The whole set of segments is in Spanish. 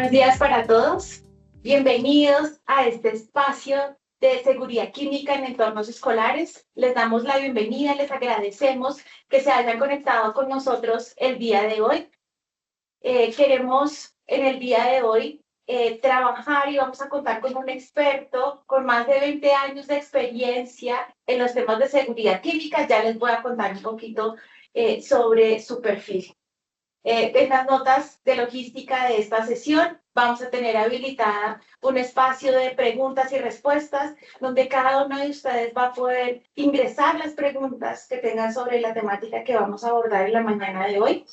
Buenos días para todos. Bienvenidos a este espacio de seguridad química en entornos escolares. Les damos la bienvenida, les agradecemos que se hayan conectado con nosotros el día de hoy. Queremos en el día de hoy trabajar y vamos a contar con un experto con más de 20 años de experiencia en los temas de seguridad química. Ya les voy a contar un poquito sobre su perfil. En las notas de logística de esta sesión vamos a tener habilitada un espacio de preguntas y respuestas donde cada uno de ustedes va a poder ingresar las preguntas que tengan sobre la temática que vamos a abordar en la mañana de hoy.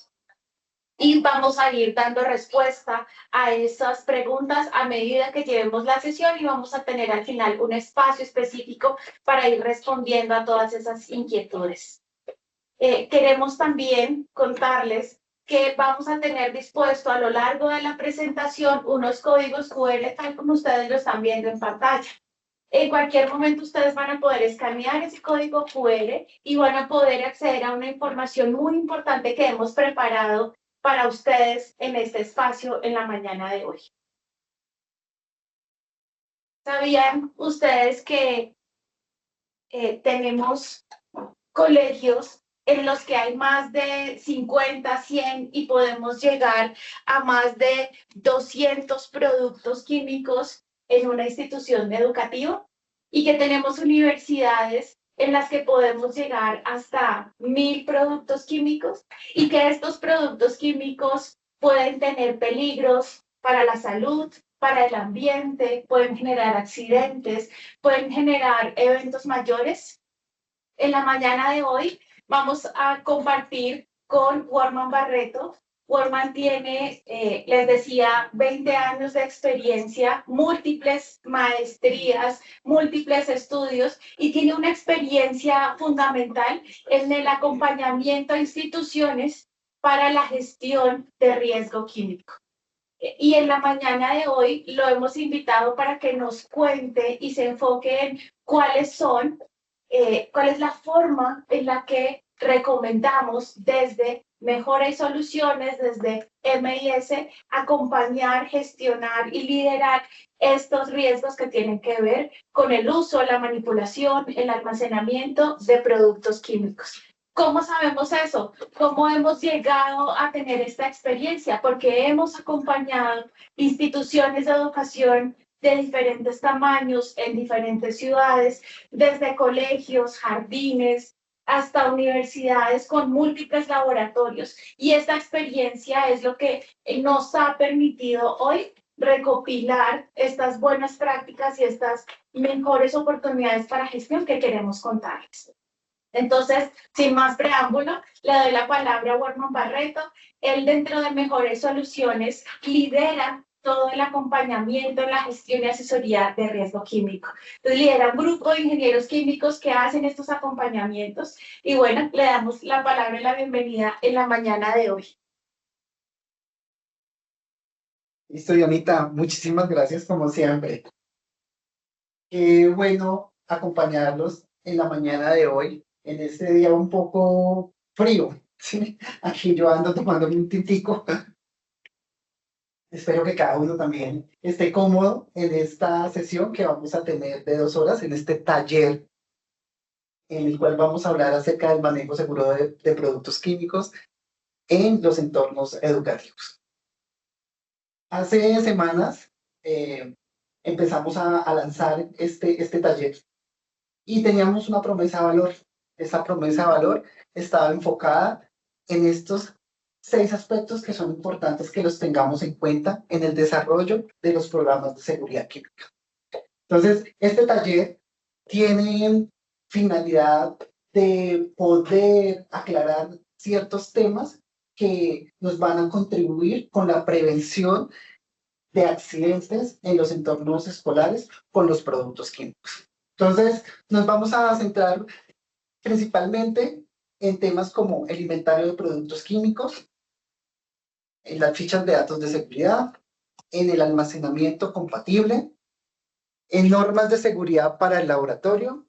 Y vamos a ir dando respuesta a esas preguntas a medida que llevemos la sesión y vamos a tener al final un espacio específico para ir respondiendo a todas esas inquietudes. Queremos también contarles que vamos a tener dispuesto a lo largo de la presentación unos códigos QR tal como ustedes lo están viendo en pantalla. En cualquier momento ustedes van a poder escanear ese código QR y van a poder acceder a una información muy importante que hemos preparado para ustedes en este espacio en la mañana de hoy. ¿Sabían ustedes que tenemos colegios en los que hay más de 50, 100 y podemos llegar a más de 200 productos químicos en una institución educativa? Y que tenemos universidades en las que podemos llegar hasta 1000 productos químicos y que estos productos químicos pueden tener peligros para la salud, para el ambiente, pueden generar accidentes, pueden generar eventos mayores. En la mañana de hoy vamos a compartir con Warman Barreto. Warman tiene, les decía, 20 años de experiencia, múltiples maestrías, múltiples estudios y tiene una experiencia fundamental en el acompañamiento a instituciones para la gestión de riesgo químico. Y en la mañana de hoy lo hemos invitado para que nos cuente y se enfoque en cuáles son cuál es la forma en la que recomendamos desde Mejora y Soluciones, desde MIS, acompañar, gestionar y liderar estos riesgos que tienen que ver con el uso, la manipulación, el almacenamiento de productos químicos. ¿Cómo sabemos eso? ¿Cómo hemos llegado a tener esta experiencia? Porque hemos acompañado instituciones de educación de diferentes tamaños en diferentes ciudades, desde colegios, jardines, hasta universidades con múltiples laboratorios. Y esta experiencia es lo que nos ha permitido hoy recopilar estas buenas prácticas y estas mejores oportunidades para gestión que queremos contarles. Entonces, sin más preámbulo, le doy la palabra a Warman Barreto. Él, dentro de Mejores Soluciones, lidera todo el acompañamiento en la gestión y asesoría de riesgo químico. Entonces, lidera un grupo de ingenieros químicos que hacen estos acompañamientos. Y bueno, le damos la palabra y la bienvenida en la mañana de hoy. Listo, Dianita, muchísimas gracias como siempre. Qué bueno acompañarlos en la mañana de hoy, en este día un poco frío, ¿sí? Aquí yo ando tomándome un tintico. Espero que cada uno también esté cómodo en esta sesión que vamos a tener de 2 horas, en este taller en el cual vamos a hablar acerca del manejo seguro de productos químicos en los entornos educativos. Hace semanas empezamos a lanzar este taller y teníamos una promesa de valor. Esa promesa de valor estaba enfocada en estos 6 aspectos que son importantes que los tengamos en cuenta en el desarrollo de los programas de seguridad química. Entonces, este taller tiene finalidad de poder aclarar ciertos temas que nos van a contribuir con la prevención de accidentes en los entornos escolares con los productos químicos. Entonces, nos vamos a centrar principalmente en temas como el inventario de productos químicos, en las fichas de datos de seguridad, en el almacenamiento compatible, en normas de seguridad para el laboratorio,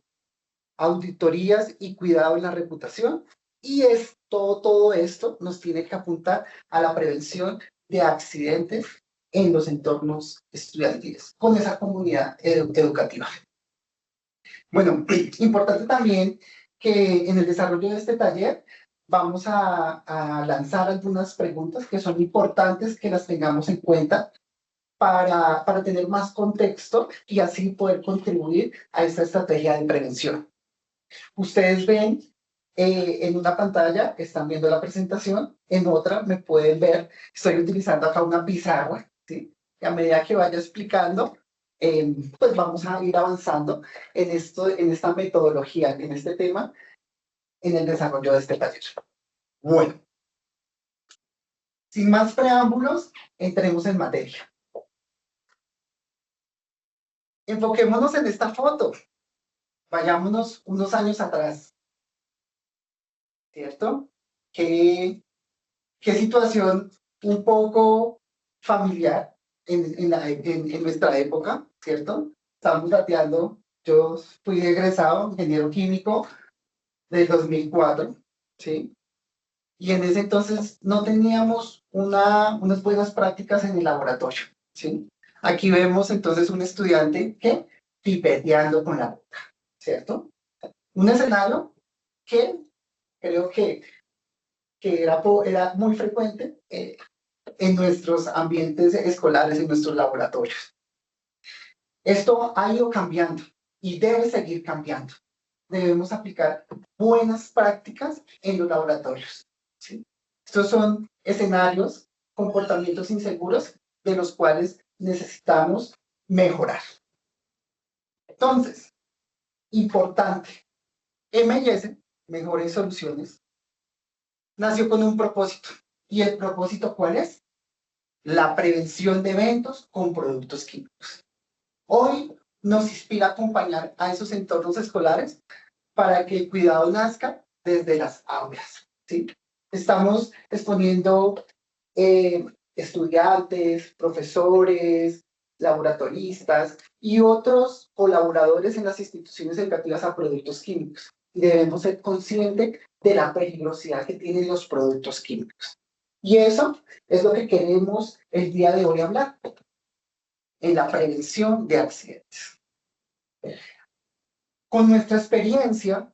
auditorías y cuidado en la reputación, y todo esto nos tiene que apuntar a la prevención de accidentes en los entornos estudiantiles, con esa comunidad educativa. Bueno, importante también que en el desarrollo de este taller vamos a lanzar algunas preguntas que son importantes que las tengamos en cuenta para tener más contexto y así poder contribuir a esta estrategia de prevención. Ustedes ven en una pantalla, están viendo la presentación, en otra me pueden ver, estoy utilizando acá una pizarra, ¿sí? Y a medida que vaya explicando, pues vamos a ir avanzando en esta metodología, en este tema, en el desarrollo de este taller. Bueno, sin más preámbulos, entremos en materia. Enfoquémonos en esta foto. Vayámonos unos años atrás, ¿cierto? ¿Qué situación un poco familiar en nuestra época, ¿cierto? Estamos dateando, yo fui egresado, ingeniero químico del 2004, ¿sí? Y en ese entonces no teníamos unas buenas prácticas en el laboratorio, ¿sí? Aquí vemos entonces un estudiante que pipeteando con la boca, ¿cierto? Un escenario que creo que era muy frecuente en nuestros ambientes escolares, en nuestros laboratorios. Esto ha ido cambiando y debe seguir cambiando. Debemos aplicar buenas prácticas en los laboratorios, ¿sí? Estos son escenarios, comportamientos inseguros de los cuales necesitamos mejorar. Entonces, importante, M&S, Mejores Soluciones, nació con un propósito. ¿Y el propósito cuál es? La prevención de eventos con productos químicos. Hoy nos inspira a acompañar a esos entornos escolares para que el cuidado nazca desde las aulas, ¿sí? Estamos exponiendo estudiantes, profesores, laboratoristas y otros colaboradores en las instituciones educativas a productos químicos. Debemos ser conscientes de la peligrosidad que tienen los productos químicos. Y eso es lo que queremos el día de hoy hablar, en la prevención de accidentes. Con nuestra experiencia,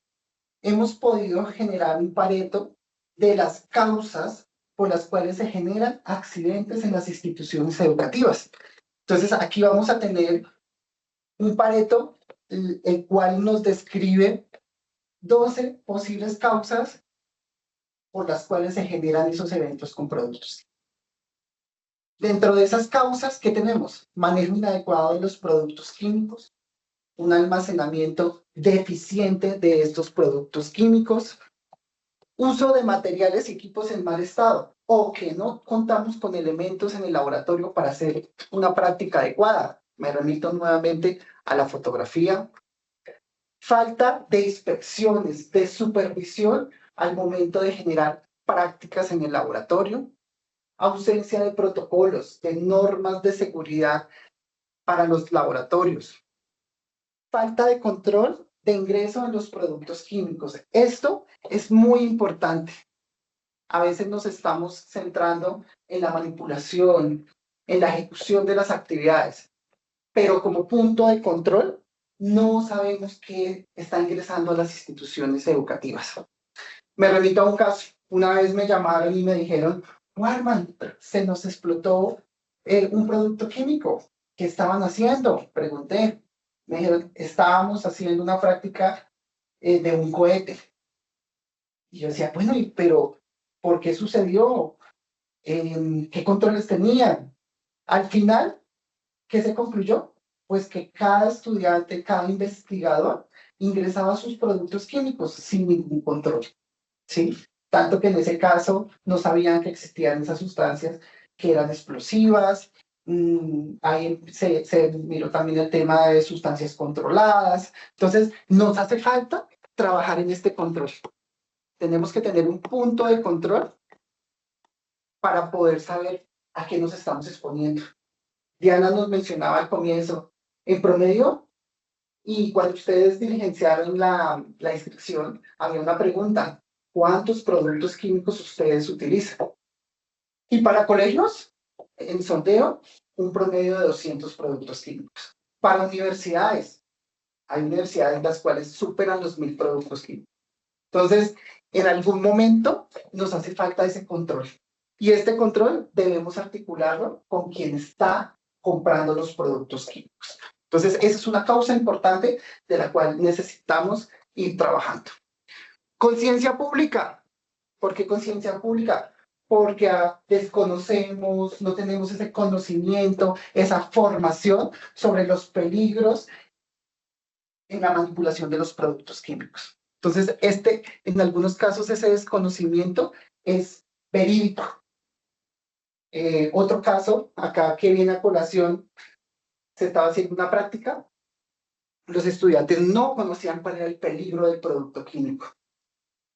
hemos podido generar un pareto de las causas por las cuales se generan accidentes en las instituciones educativas. Entonces, aquí vamos a tener un pareto, el cual nos describe 12 posibles causas por las cuales se generan esos eventos con productos. Dentro de esas causas, ¿qué tenemos? Manejo inadecuado de los productos químicos, un almacenamiento deficiente de estos productos químicos, uso de materiales y equipos en mal estado, o que no contamos con elementos en el laboratorio para hacer una práctica adecuada. Me remito nuevamente a la fotografía. Falta de inspecciones, de supervisión al momento de generar prácticas en el laboratorio. Ausencia de protocolos, de normas de seguridad para los laboratorios. Falta de control de ingreso en los productos químicos. Esto es muy importante. A veces nos estamos centrando en la manipulación, en la ejecución de las actividades, pero como punto de control no sabemos qué está ingresando a las instituciones educativas. Me remito a un caso. Una vez me llamaron y me dijeron, Warman, se nos explotó un producto químico. ¿Qué estaban haciendo? Pregunté. Me dijeron, estábamos haciendo una práctica de un cohete. Y yo decía, bueno, pero ¿por qué sucedió? ¿Qué controles tenían? Al final, ¿qué se concluyó? Pues que cada estudiante, cada investigador ingresaba sus productos químicos sin ningún control, ¿sí? Tanto que en ese caso no sabían que existían esas sustancias que eran explosivas. Ahí se miró también el tema de sustancias controladas. Entonces, nos hace falta trabajar en este control. Tenemos que tener un punto de control para poder saber a qué nos estamos exponiendo. Diana nos mencionaba al comienzo, en promedio, y cuando ustedes diligenciaron la inscripción, había una pregunta, ¿cuántos productos químicos ustedes utilizan? Y para colegios, en sondeo, un promedio de 200 productos químicos. Para universidades, hay universidades las cuales superan los 1000 productos químicos. Entonces, en algún momento nos hace falta ese control. Y este control debemos articularlo con quien está comprando los productos químicos. Entonces, esa es una causa importante de la cual necesitamos ir trabajando. Conciencia pública. ¿Por qué conciencia pública? Porque desconocemos, no tenemos ese conocimiento, esa formación sobre los peligros en la manipulación de los productos químicos. Entonces, en algunos casos, ese desconocimiento es verídico. Otro caso, acá que viene a colación, se estaba haciendo una práctica, los estudiantes no conocían cuál era el peligro del producto químico.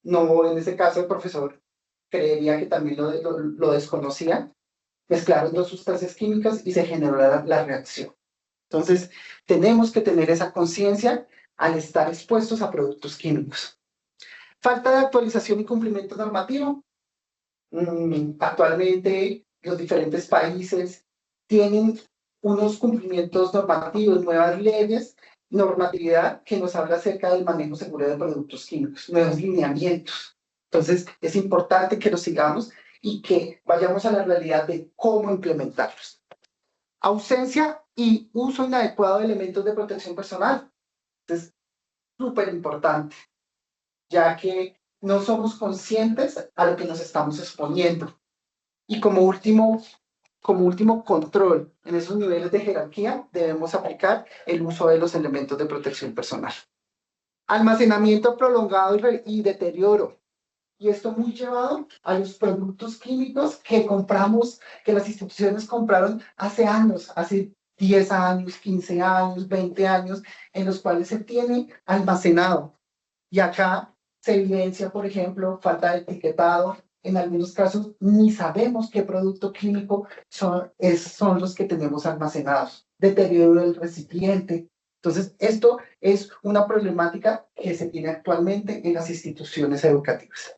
No, en ese caso, el profesor creería que también lo desconocía, mezclaron dos sustancias químicas y se generó la reacción. Entonces, tenemos que tener esa conciencia al estar expuestos a productos químicos. Falta de actualización y cumplimiento normativo. Actualmente, los diferentes países tienen unos cumplimientos normativos, nuevas leyes, normatividad que nos habla acerca del manejo seguro de productos químicos, nuevos lineamientos. Entonces, es importante que los sigamos y que vayamos a la realidad de cómo implementarlos. Ausencia y uso inadecuado de elementos de protección personal. Es súper importante, ya que no somos conscientes a lo que nos estamos exponiendo. Y como último control en esos niveles de jerarquía, debemos aplicar el uso de los elementos de protección personal. Almacenamiento prolongado y deterioro. Y esto muy llevado a los productos químicos que compramos, que las instituciones compraron hace años, hace 10 años, 15 años, 20 años, en los cuales se tiene almacenado. Y acá se evidencia, por ejemplo, falta de etiquetado. En algunos casos ni sabemos qué producto químico son los que tenemos almacenados. Deterioro del recipiente. Entonces, esto es una problemática que se tiene actualmente en las instituciones educativas.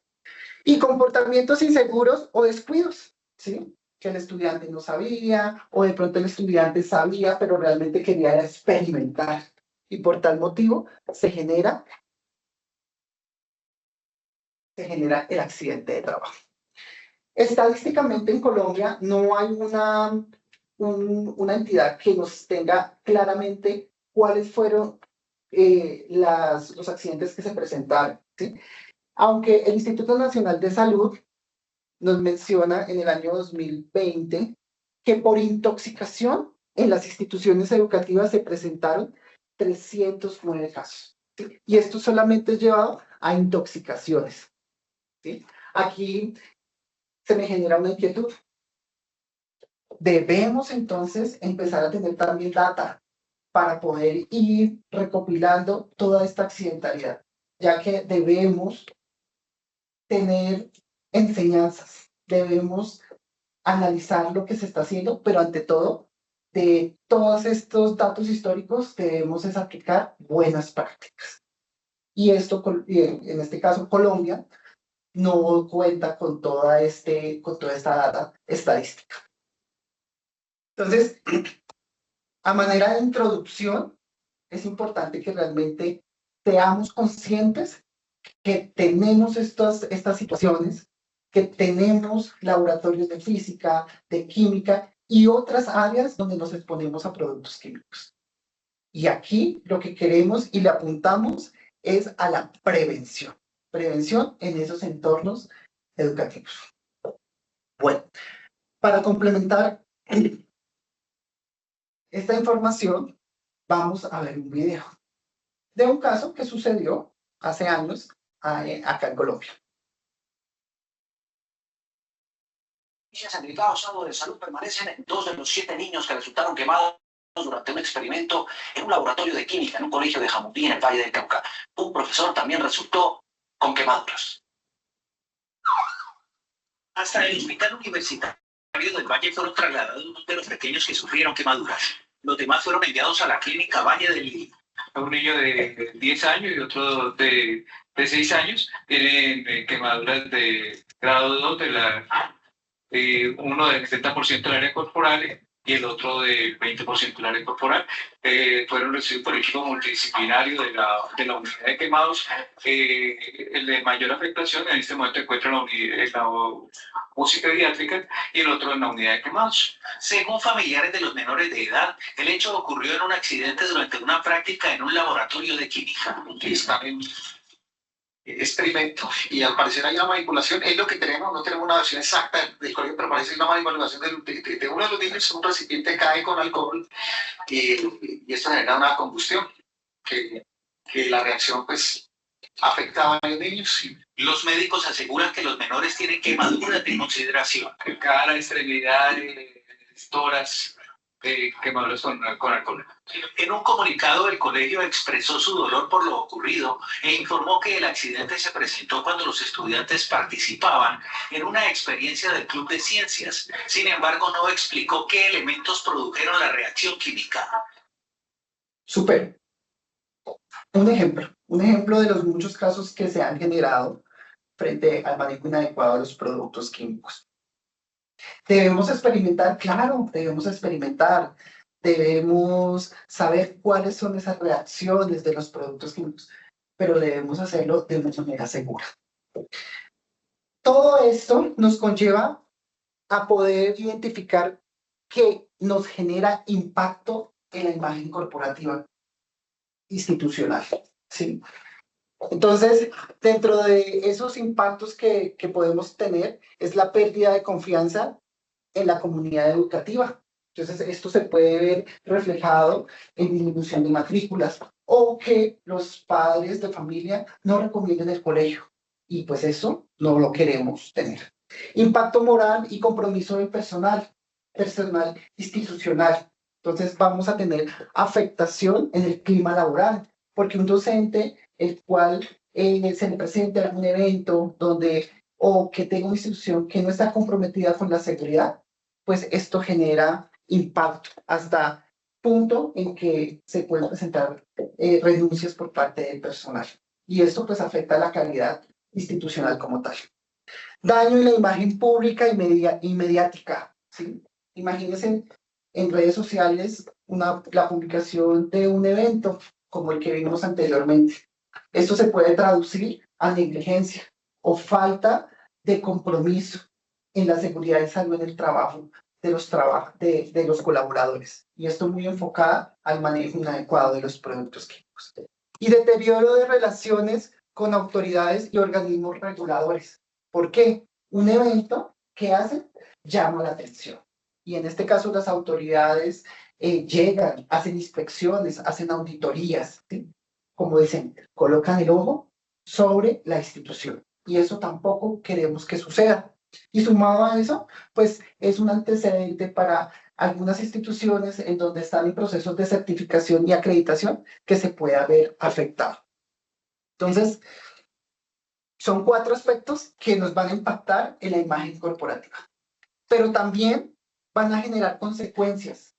Y comportamientos inseguros o descuidos, ¿sí? Que el estudiante no sabía, o de pronto el estudiante sabía, pero realmente quería experimentar. Y por tal motivo se genera el accidente de trabajo. Estadísticamente en Colombia no hay una entidad que nos tenga claramente cuáles fueron los accidentes que se presentaron, ¿sí? Aunque el Instituto Nacional de Salud nos menciona en el año 2020 que por intoxicación en las instituciones educativas se presentaron 309 casos, ¿sí? Y esto solamente es llevado a intoxicaciones, ¿sí? Aquí se me genera una inquietud. Debemos entonces empezar a tener también data para poder ir recopilando toda esta accidentalidad, ya que debemos tener enseñanzas, debemos analizar lo que se está haciendo, pero ante todo, de todos estos datos históricos debemos es aplicar buenas prácticas. Y esto, en este caso Colombia, no cuenta con toda esta data estadística. Entonces, a manera de introducción, es importante que realmente seamos conscientes que tenemos estas situaciones, que tenemos laboratorios de física, de química y otras áreas donde nos exponemos a productos químicos. Y aquí lo que queremos y le apuntamos es a la prevención. Prevención en esos entornos educativos. Bueno, para complementar esta información, vamos a ver un video de un caso que sucedió hace años acá en Colombia. En el estado de salud permanecen 2 de los 7 niños que resultaron quemados durante un experimento en un laboratorio de química en un colegio de Jamundí, en el Valle del Cauca. Un profesor también resultó con quemaduras. Hasta el hospital universitario del Valle fueron trasladados unos de los pequeños que sufrieron quemaduras. Los demás fueron enviados a la clínica Valle del Lili. Un niño de 10 años y otro de 6 años tienen quemaduras de grado 2 uno del 70% del área corporal y el otro del 20% del área corporal, fueron recibidos por el equipo multidisciplinario de la unidad de quemados. El de mayor afectación en este momento encuentra en la UCI pediátrica y el otro en la unidad de quemados. Según familiares de los menores de edad, el hecho ocurrió en un accidente durante una práctica en un laboratorio de química. Está en experimento y al parecer hay una manipulación, es lo que tenemos, no tenemos una versión exacta del colegio, pero parece una manipulación de uno de los niños, un recipiente cae con alcohol y esto genera una combustión, que la reacción pues afectaba a los niños. Los médicos aseguran que los menores tienen quemaduras de consideración. Cara, extremidades, tórax, quemaduras con alcohol. En un comunicado, el colegio expresó su dolor por lo ocurrido e informó que el accidente se presentó cuando los estudiantes participaban en una experiencia del Club de Ciencias. Sin embargo, no explicó qué elementos produjeron la reacción química. Súper. Un ejemplo de los muchos casos que se han generado frente al manejo inadecuado de los productos químicos. Debemos experimentar, claro, debemos experimentar, debemos saber cuáles son esas reacciones de los productos químicos, pero debemos hacerlo de una manera segura. Todo esto nos conlleva a poder identificar qué nos genera impacto en la imagen corporativa institucional, ¿sí? Entonces, dentro de esos impactos que podemos tener es la pérdida de confianza en la comunidad educativa. Entonces, esto se puede ver reflejado en disminución de matrículas o que los padres de familia no recomienden el colegio. Y pues eso no lo queremos tener. Impacto moral y compromiso del personal institucional. Entonces, vamos a tener afectación en el clima laboral, porque un docente, el cual se le presente algún evento o que tenga una institución que no está comprometida con la seguridad, pues esto genera impacto hasta punto en que se pueden presentar renuncias por parte del personal. Y esto pues afecta la calidad institucional como tal. Daño en la imagen pública y mediática, ¿sí? Imagínense en redes sociales la publicación de un evento como el que vimos anteriormente. Esto se puede traducir a negligencia o falta de compromiso en la seguridad y salud en el trabajo de los colaboradores. Y esto muy enfocada al manejo inadecuado de los productos químicos. Y deterioro de relaciones con autoridades y organismos reguladores. ¿Por qué? Un evento que hace llama la atención. Y en este caso las autoridades llegan, hacen inspecciones, hacen auditorías, ¿sí? Como dicen, colocan el ojo sobre la institución. Y eso tampoco queremos que suceda. Y sumado a eso, pues es un antecedente para algunas instituciones en donde están en procesos de certificación y acreditación que se pueda ver afectado. Entonces, son 4 aspectos que nos van a impactar en la imagen corporativa. Pero también van a generar consecuencias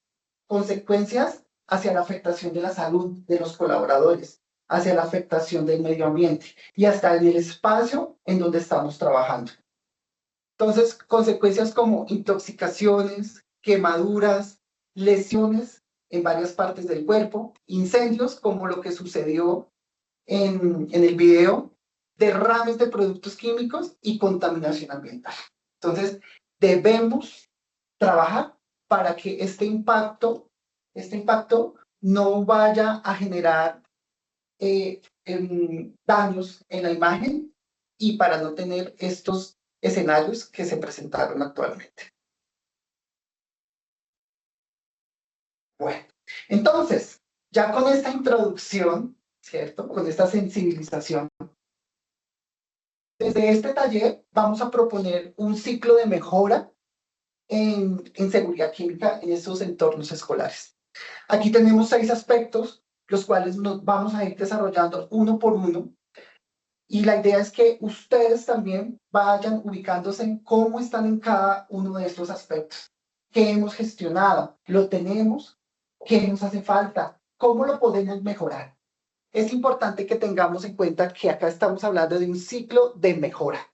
hacia la afectación de la salud de los colaboradores, hacia la afectación del medio ambiente y hasta en el espacio en donde estamos trabajando. Entonces, consecuencias como intoxicaciones, quemaduras, lesiones en varias partes del cuerpo, incendios como lo que sucedió en el video, derrames de productos químicos y contaminación ambiental. Entonces, debemos trabajar para que este impacto no vaya a generar daños en la imagen y para no tener estos escenarios que se presentaron actualmente. Bueno, entonces, ya con esta introducción, ¿cierto? Con esta sensibilización, desde este taller vamos a proponer un ciclo de mejora en seguridad química en estos entornos escolares. Aquí tenemos 6 aspectos, los cuales nos vamos a ir desarrollando uno por uno. Y la idea es que ustedes también vayan ubicándose en cómo están en cada uno de estos aspectos. ¿Qué hemos gestionado? ¿Lo tenemos? ¿Qué nos hace falta? ¿Cómo lo podemos mejorar? Es importante que tengamos en cuenta que acá estamos hablando de un ciclo de mejora.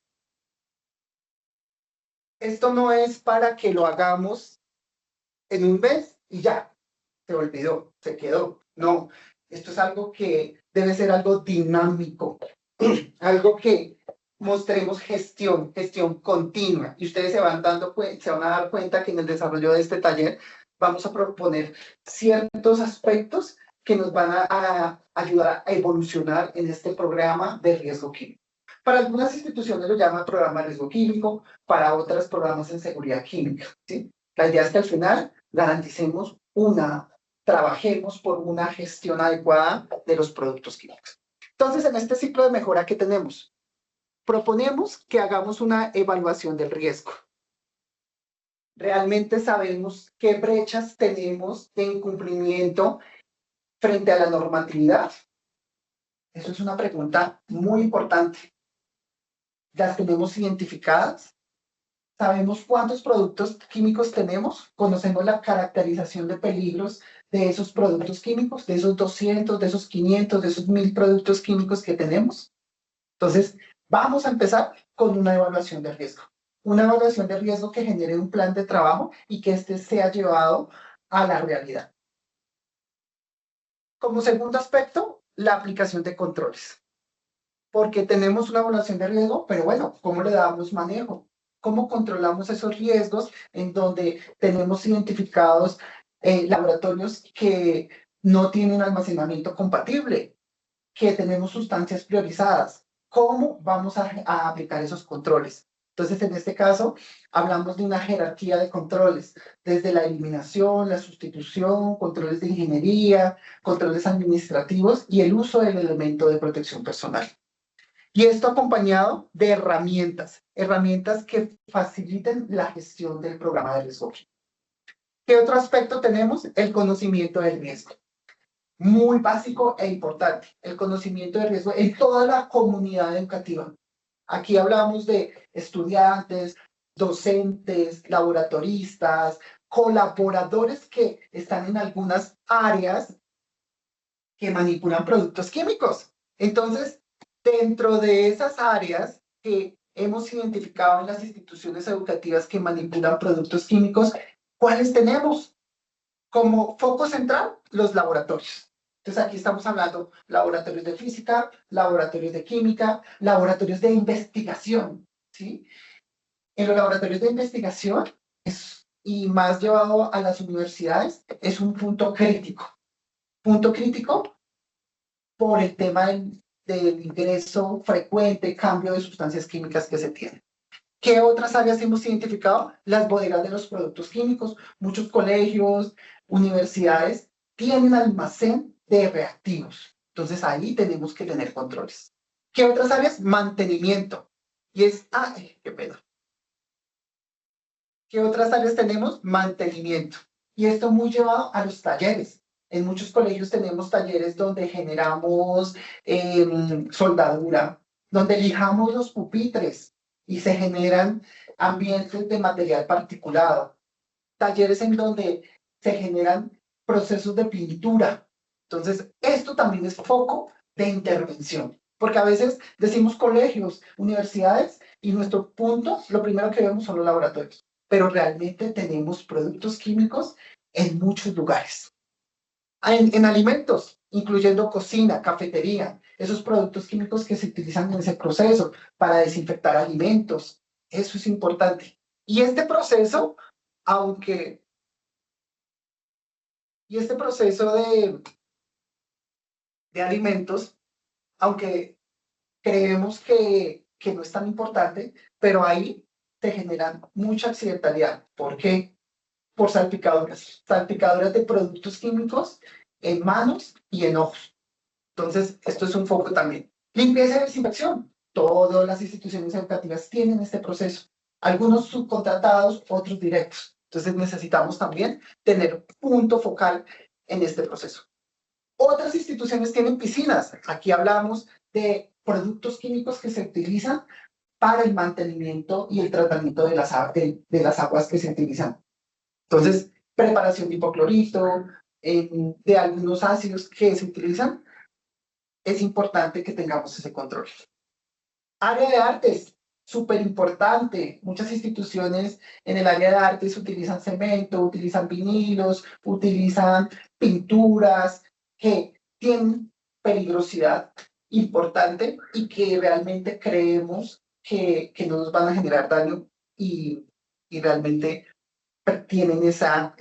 Esto no es para que lo hagamos en un mes y ya, se olvidó, se quedó. No, esto es algo que debe ser algo dinámico, algo que mostremos gestión continua. Y ustedes se van se van a dar cuenta que en el desarrollo de este taller vamos a proponer ciertos aspectos que nos van a ayudar a evolucionar en este programa de riesgo químico. Para algunas instituciones lo llaman programa de riesgo químico, para otras programas en seguridad química, ¿sí? La idea es que al final garanticemos trabajemos por una gestión adecuada de los productos químicos. Entonces, en este ciclo de mejora que tenemos, proponemos que hagamos una evaluación del riesgo. ¿Realmente sabemos qué brechas tenemos de incumplimiento frente a la normatividad? Eso es una pregunta muy importante. ¿Las tenemos identificadas? ¿Sabemos cuántos productos químicos tenemos? ¿Conocemos la caracterización de peligros de esos productos químicos, de esos 200, de esos 500, de esos 1000 productos químicos que tenemos? Entonces, vamos a empezar con una evaluación de riesgo. Una evaluación de riesgo que genere un plan de trabajo y que este sea llevado a la realidad. Como segundo aspecto, la aplicación de controles. Porque tenemos una evaluación de riesgo, pero bueno, ¿cómo le damos manejo? ¿Cómo controlamos esos riesgos en donde tenemos identificados laboratorios que no tienen almacenamiento compatible, que tenemos sustancias priorizadas? ¿Cómo vamos a aplicar esos controles? Entonces, en este caso, hablamos de una jerarquía de controles, desde la eliminación, la sustitución, controles de ingeniería, controles administrativos y el uso del elemento de protección personal. Y esto acompañado de herramientas que faciliten la gestión del programa de riesgo. ¿Qué otro aspecto tenemos? El conocimiento del riesgo. Muy básico e importante, el conocimiento del riesgo en toda la comunidad educativa. Aquí hablamos de estudiantes, docentes, laboratoristas, colaboradores que están en algunas áreas que manipulan productos químicos. Entonces, dentro de esas áreas que hemos identificado en las instituciones educativas que manipulan productos químicos, ¿cuáles tenemos? Como foco central, los laboratorios. Entonces, aquí estamos hablando laboratorios de física, laboratorios de química, laboratorios de investigación, ¿sí? En los laboratorios de investigación, y más llevado a las universidades, es un punto crítico. Punto crítico por el tema del ingreso frecuente, cambio de sustancias químicas que se tiene. ¿Qué otras áreas hemos identificado? Las bodegas de los productos químicos. Muchos colegios, universidades tienen almacén de reactivos. Entonces ahí tenemos que tener controles. ¿Qué otras áreas? Mantenimiento. Y qué pena. ¿Qué otras áreas tenemos? Mantenimiento. Y esto muy llevado a los talleres. En muchos colegios tenemos talleres donde generamos soldadura, donde lijamos los pupitres y se generan ambientes de material particulado. Talleres en donde se generan procesos de pintura. Entonces, esto también es foco de intervención. Porque a veces decimos colegios, universidades, y nuestro punto, lo primero que vemos son los laboratorios. Pero realmente tenemos productos químicos en muchos lugares. En alimentos, incluyendo cocina, cafetería, esos productos químicos que se utilizan en ese proceso para desinfectar alimentos. Eso es importante. Y este proceso, de alimentos, aunque creemos que no es tan importante, pero ahí se genera mucha accidentalidad. ¿Por qué? Por salpicaduras de productos químicos en manos y en ojos. Entonces, esto es un foco también. Limpieza y desinfección. Todas las instituciones educativas tienen este proceso. Algunos subcontratados, otros directos. Entonces, necesitamos también tener punto focal en este proceso. Otras instituciones tienen piscinas. Aquí hablamos de productos químicos que se utilizan para el mantenimiento y el tratamiento de las aguas que se utilizan. Entonces, preparación de hipoclorito, de algunos ácidos que se utilizan, es importante que tengamos ese control. Área de artes. súper importante. Muchas instituciones en el área de artes utilizan cemento, utilizan vinilos, utilizan pinturas que tienen peligrosidad importante y que realmente creemos que no nos van a generar daño y realmente tienen esas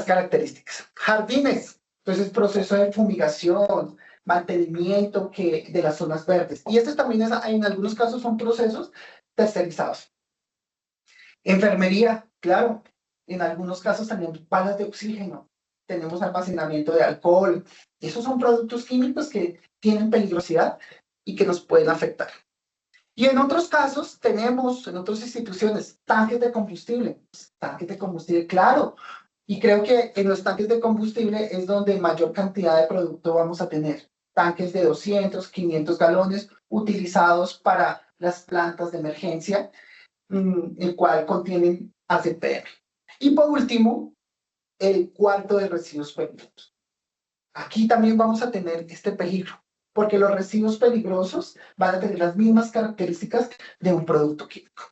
características. Jardines, entonces proceso de fumigación, mantenimiento de las zonas verdes. Y estos también en algunos casos son procesos tercerizados. Enfermería, claro, en algunos casos tenemos balas de oxígeno, tenemos almacenamiento de alcohol. Esos son productos químicos que tienen peligrosidad y que nos pueden afectar. Y en otros casos tenemos, en otras instituciones, tanques de combustible. Tanques de combustible, claro. Y creo que en los tanques de combustible es donde mayor cantidad de producto vamos a tener. Tanques de 200, 500 galones utilizados para las plantas de emergencia, el cual contienen ACPM. Y por último, el cuarto de residuos peligrosos. Aquí también vamos a tener este peligro, porque los residuos peligrosos van a tener las mismas características de un producto químico.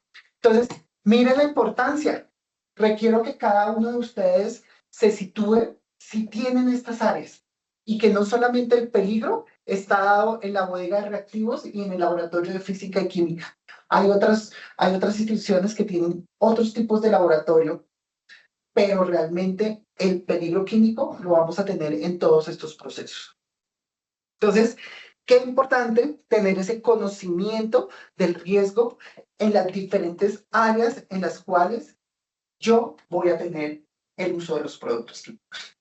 Entonces, miren la importancia. Requiero que cada uno de ustedes se sitúe si tienen estas áreas y que no solamente el peligro está dado en la bodega de reactivos y en el laboratorio de física y química. Hay otras instituciones que tienen otros tipos de laboratorio, pero realmente el peligro químico lo vamos a tener en todos estos procesos. Entonces, qué importante tener ese conocimiento del riesgo en las diferentes áreas en las cuales yo voy a tener el uso de los productos químicos.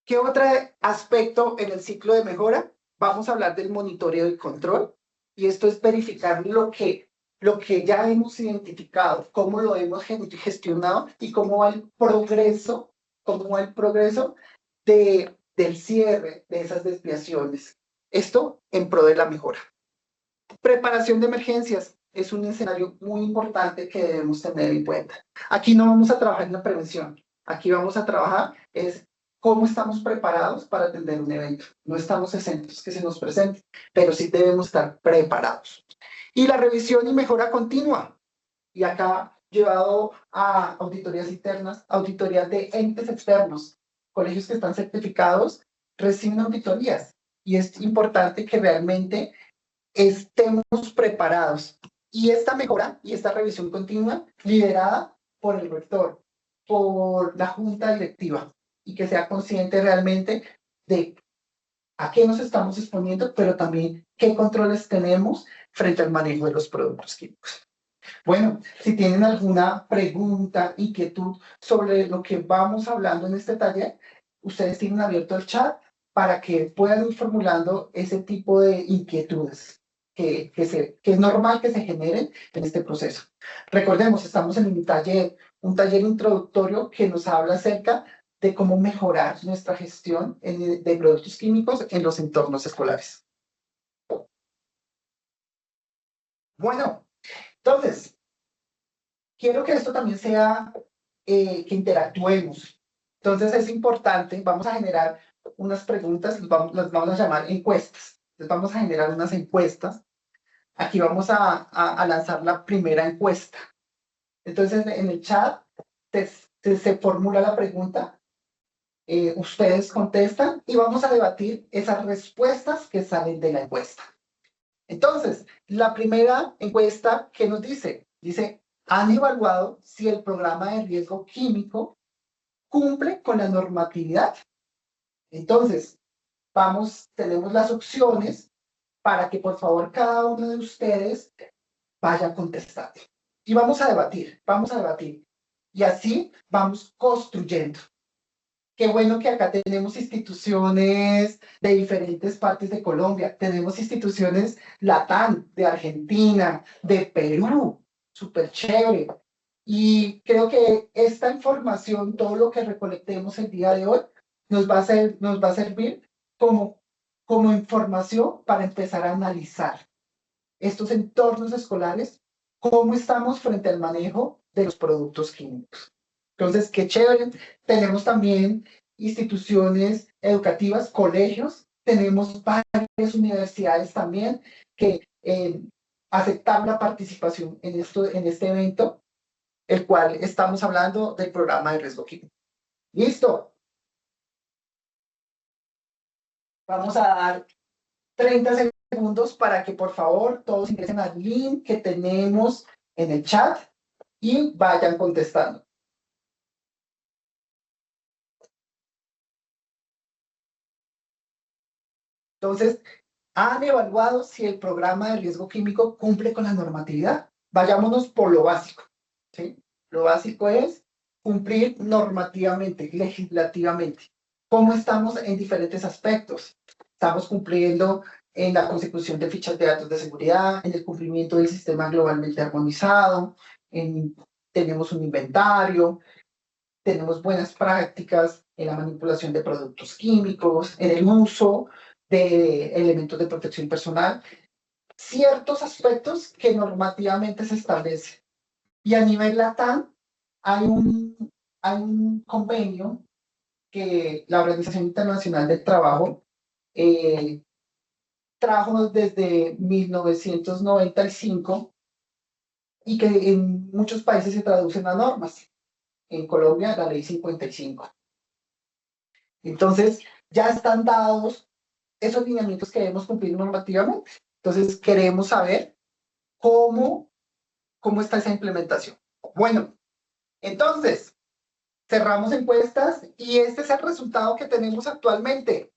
¿Qué otro aspecto en el ciclo de mejora? Vamos a hablar del monitoreo y control, y esto es verificar lo que ya hemos identificado, cómo lo hemos gestionado y cómo va el progreso del cierre de esas desviaciones. Esto en pro de la mejora. Preparación de emergencias es un escenario muy importante que debemos tener en cuenta. Aquí no vamos a trabajar en la prevención. Aquí vamos a trabajar es cómo estamos preparados para atender un evento. No estamos exentos que se nos presente, pero sí debemos estar preparados. Y la revisión y mejora continua. Y acá llevado a auditorías internas, auditorías de entes externos, colegios que están certificados reciben auditorías. Y es importante que realmente estemos preparados. Y esta mejora y esta revisión continua liderada por el rector, por la junta directiva, y que sea consciente realmente de a qué nos estamos exponiendo, pero también qué controles tenemos frente al manejo de los productos químicos. Bueno, si tienen alguna pregunta, inquietud sobre lo que vamos hablando en este taller, ustedes tienen abierto el chat para que puedan ir formulando ese tipo de inquietudes que es normal que se generen en este proceso. Recordemos, estamos en un taller introductorio que nos habla acerca de cómo mejorar nuestra gestión de productos químicos en los entornos escolares. Bueno, entonces, quiero que esto también sea que interactuemos. Entonces es importante, vamos a generar unas preguntas, las vamos a llamar encuestas. Entonces vamos a generar unas encuestas. Aquí vamos a lanzar la primera encuesta. Entonces en el chat se formula la pregunta, ustedes contestan y vamos a debatir esas respuestas que salen de la encuesta. Entonces, la primera encuesta, ¿qué nos dice? Dice, ¿han evaluado si el programa de riesgo químico cumple con la normatividad? Entonces, tenemos las opciones para que por favor cada uno de ustedes vaya contestando. Y vamos a debatir. Y así vamos construyendo. Qué bueno que acá tenemos instituciones de diferentes partes de Colombia. Tenemos instituciones LATAM, de Argentina, de Perú. Súper chévere. Y creo que esta información, todo lo que recolectemos el día de hoy, nos va a servir como información para empezar a analizar estos entornos escolares, cómo estamos frente al manejo de los productos químicos. Entonces, qué chévere. Tenemos también instituciones educativas, colegios, tenemos varios universidades también que aceptaron la participación en este evento, el cual estamos hablando del programa de riesgo químico. ¿Listo? Vamos a dar 30 segundos para que por favor todos ingresen al link que tenemos en el chat y vayan contestando. Entonces, ¿han evaluado si el programa de riesgo químico cumple con la normatividad? Vayámonos por lo básico, ¿sí? Lo básico es cumplir normativamente, legislativamente. ¿Cómo estamos en diferentes aspectos? Estamos cumpliendo en la consecución de fichas de datos de seguridad, en el cumplimiento del sistema globalmente armonizado, tenemos un inventario, tenemos buenas prácticas en la manipulación de productos químicos, en el uso de elementos de protección personal, ciertos aspectos que normativamente se establecen. Y a nivel LATAM hay un convenio que la Organización Internacional del Trabajo trajo desde 1995 y que en muchos países se traducen a normas. En Colombia, la Ley 55. Entonces, ya están dados esos lineamientos que debemos cumplir normativamente. Entonces, queremos saber cómo está esa implementación. Bueno, entonces, cerramos encuestas y este es el resultado que tenemos actualmente.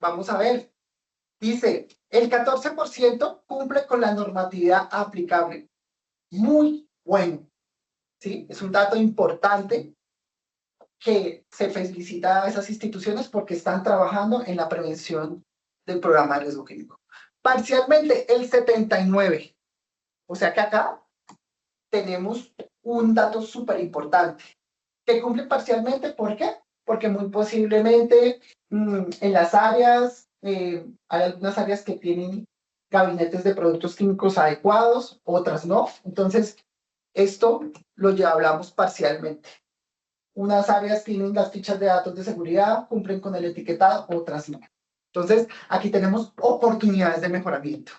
Vamos a ver. Dice, el 14% cumple con la normatividad aplicable. Muy bueno. ¿Sí? Es un dato importante que se felicita a esas instituciones porque están trabajando en la prevención del programa de riesgo químico. Parcialmente, el 79%. O sea que acá tenemos un dato súper importante. Que cumple parcialmente, ¿por qué? Porque muy posiblemente en las áreas, hay algunas áreas que tienen gabinetes de productos químicos adecuados, otras no. Entonces, esto lo hablamos parcialmente. Unas áreas tienen las fichas de datos de seguridad, cumplen con el etiquetado, otras no. Entonces, aquí tenemos oportunidades de mejoramiento.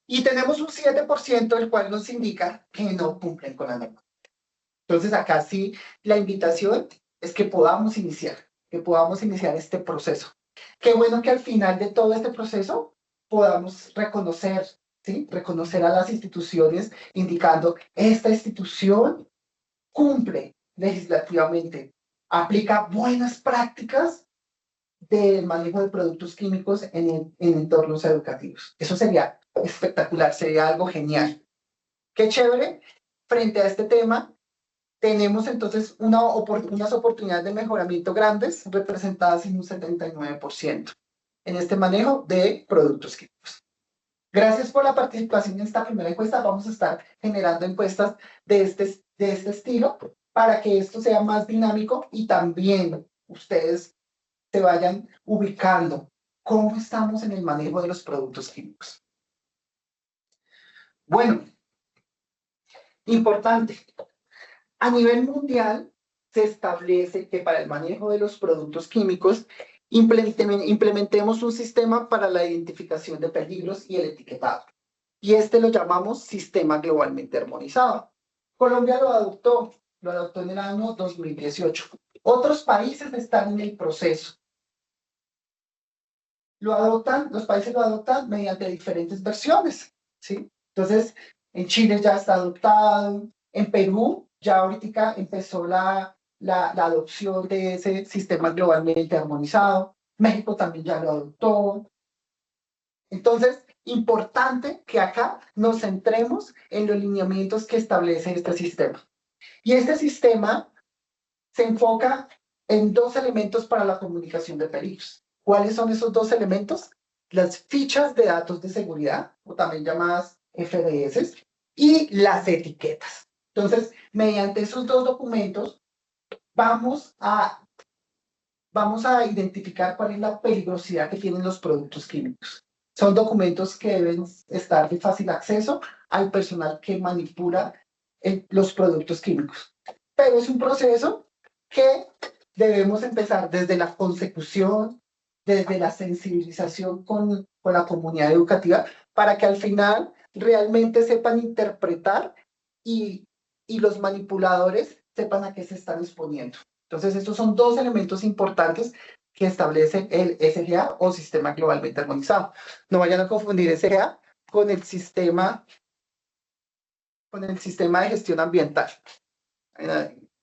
Y tenemos un 7%, el cual nos indica que no cumplen con la norma. Entonces, acá sí, la invitación es que podamos iniciar este proceso. Qué bueno que al final de todo este proceso podamos reconocer, ¿sí? Reconocer a las instituciones indicando, esta institución cumple legislativamente, aplica buenas prácticas del manejo de productos químicos en entornos educativos. Eso sería espectacular, sería algo genial. Qué chévere. Frente a este tema, tenemos entonces unas oportunidades de mejoramiento grandes, representadas en un 79% en este manejo de productos químicos. Gracias por la participación en esta primera encuesta. Vamos a estar generando encuestas de este estilo para que esto sea más dinámico y también ustedes se vayan ubicando cómo estamos en el manejo de los productos químicos. Bueno, importante. A nivel mundial se establece que para el manejo de los productos químicos implementemos un sistema para la identificación de peligros y el etiquetado. Y este lo llamamos sistema globalmente armonizado. Colombia lo adoptó en el año 2018. Otros países están en el proceso. Los países lo adoptan mediante diferentes versiones, ¿sí? Entonces, en Chile ya está adoptado, en Perú ya ahorita empezó la adopción de ese sistema globalmente armonizado, México también ya lo adoptó. Entonces, importante que acá nos centremos en los lineamientos que establece este sistema. Y este sistema se enfoca en dos elementos para la comunicación de peligros. ¿Cuáles son esos dos elementos? Las fichas de datos de seguridad, o también llamadas FDS, y las etiquetas. Entonces, mediante esos dos documentos, vamos a identificar cuál es la peligrosidad que tienen los productos químicos. Son documentos que deben estar de fácil acceso al personal que manipula los productos químicos. Pero es un proceso que debemos empezar desde la consecución desde la sensibilización con la comunidad educativa, para que al final realmente sepan interpretar y los manipuladores sepan a qué se están exponiendo. Entonces, estos son dos elementos importantes que establece el SGA o Sistema Globalmente Armonizado. No vayan a confundir SGA con el sistema de gestión ambiental.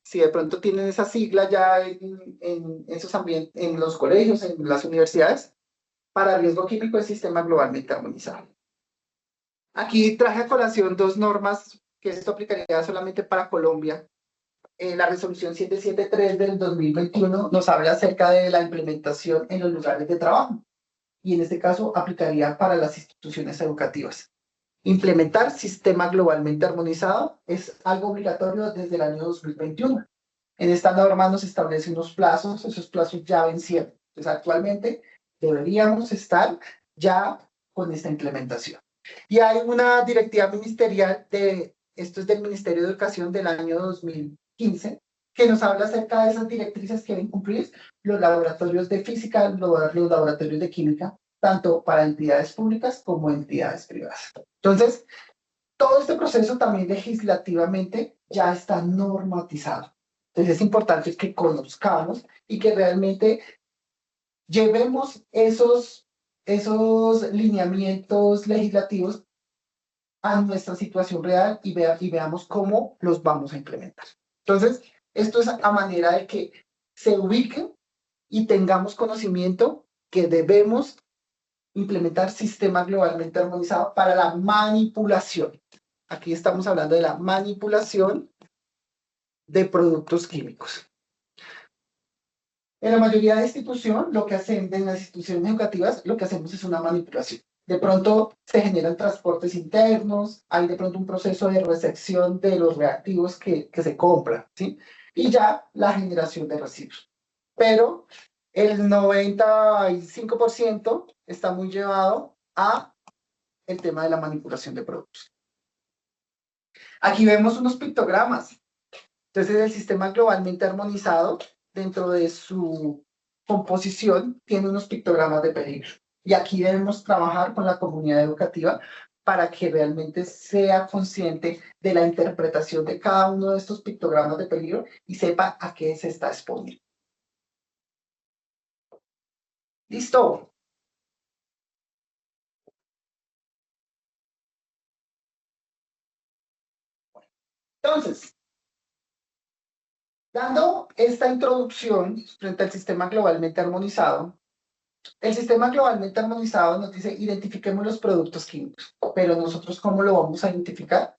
Si de pronto tienen esa sigla ya en esos ambientes, en los colegios, en las universidades, para riesgo químico el Sistema Globalmente Armonizado. Aquí traje a colación dos normas que esto aplicaría solamente para Colombia. La resolución 773 del 2021 nos habla acerca de la implementación en los lugares de trabajo y en este caso aplicaría para las instituciones educativas. Implementar sistema globalmente armonizado es algo obligatorio desde el año 2021. En esta norma nos establece unos plazos, esos plazos ya vencieron. Entonces actualmente deberíamos estar ya con esta implementación. Y hay una directiva ministerial, esto es del Ministerio de Educación del año 2015, que nos habla acerca de esas directrices que deben cumplir los laboratorios de física, los laboratorios de química, tanto para entidades públicas como entidades privadas. Entonces, todo este proceso también legislativamente ya está normatizado. Entonces, es importante que conozcamos y que realmente llevemos esos lineamientos legislativos a nuestra situación real y veamos cómo los vamos a implementar. Entonces, esto es a manera de que se ubiquen y tengamos conocimiento que debemos implementar sistema globalmente armonizado para la manipulación. Aquí estamos hablando de la manipulación de productos químicos. En la mayoría de instituciones, en las instituciones educativas, lo que hacemos es una manipulación. De pronto se generan transportes internos, hay de pronto un proceso de recepción de los reactivos que se compran, ¿sí? Y ya la generación de residuos. Pero el 95% está muy llevado a el tema de la manipulación de productos. Aquí vemos unos pictogramas. Entonces, el sistema globalmente armonizado, dentro de su composición, tiene unos pictogramas de peligro. Y aquí debemos trabajar con la comunidad educativa para que realmente sea consciente de la interpretación de cada uno de estos pictogramas de peligro y sepa a qué se está exponiendo. ¿Listo? Entonces, dando esta introducción frente al sistema globalmente armonizado, el sistema globalmente armonizado nos dice identifiquemos los productos químicos, pero nosotros ¿cómo lo vamos a identificar?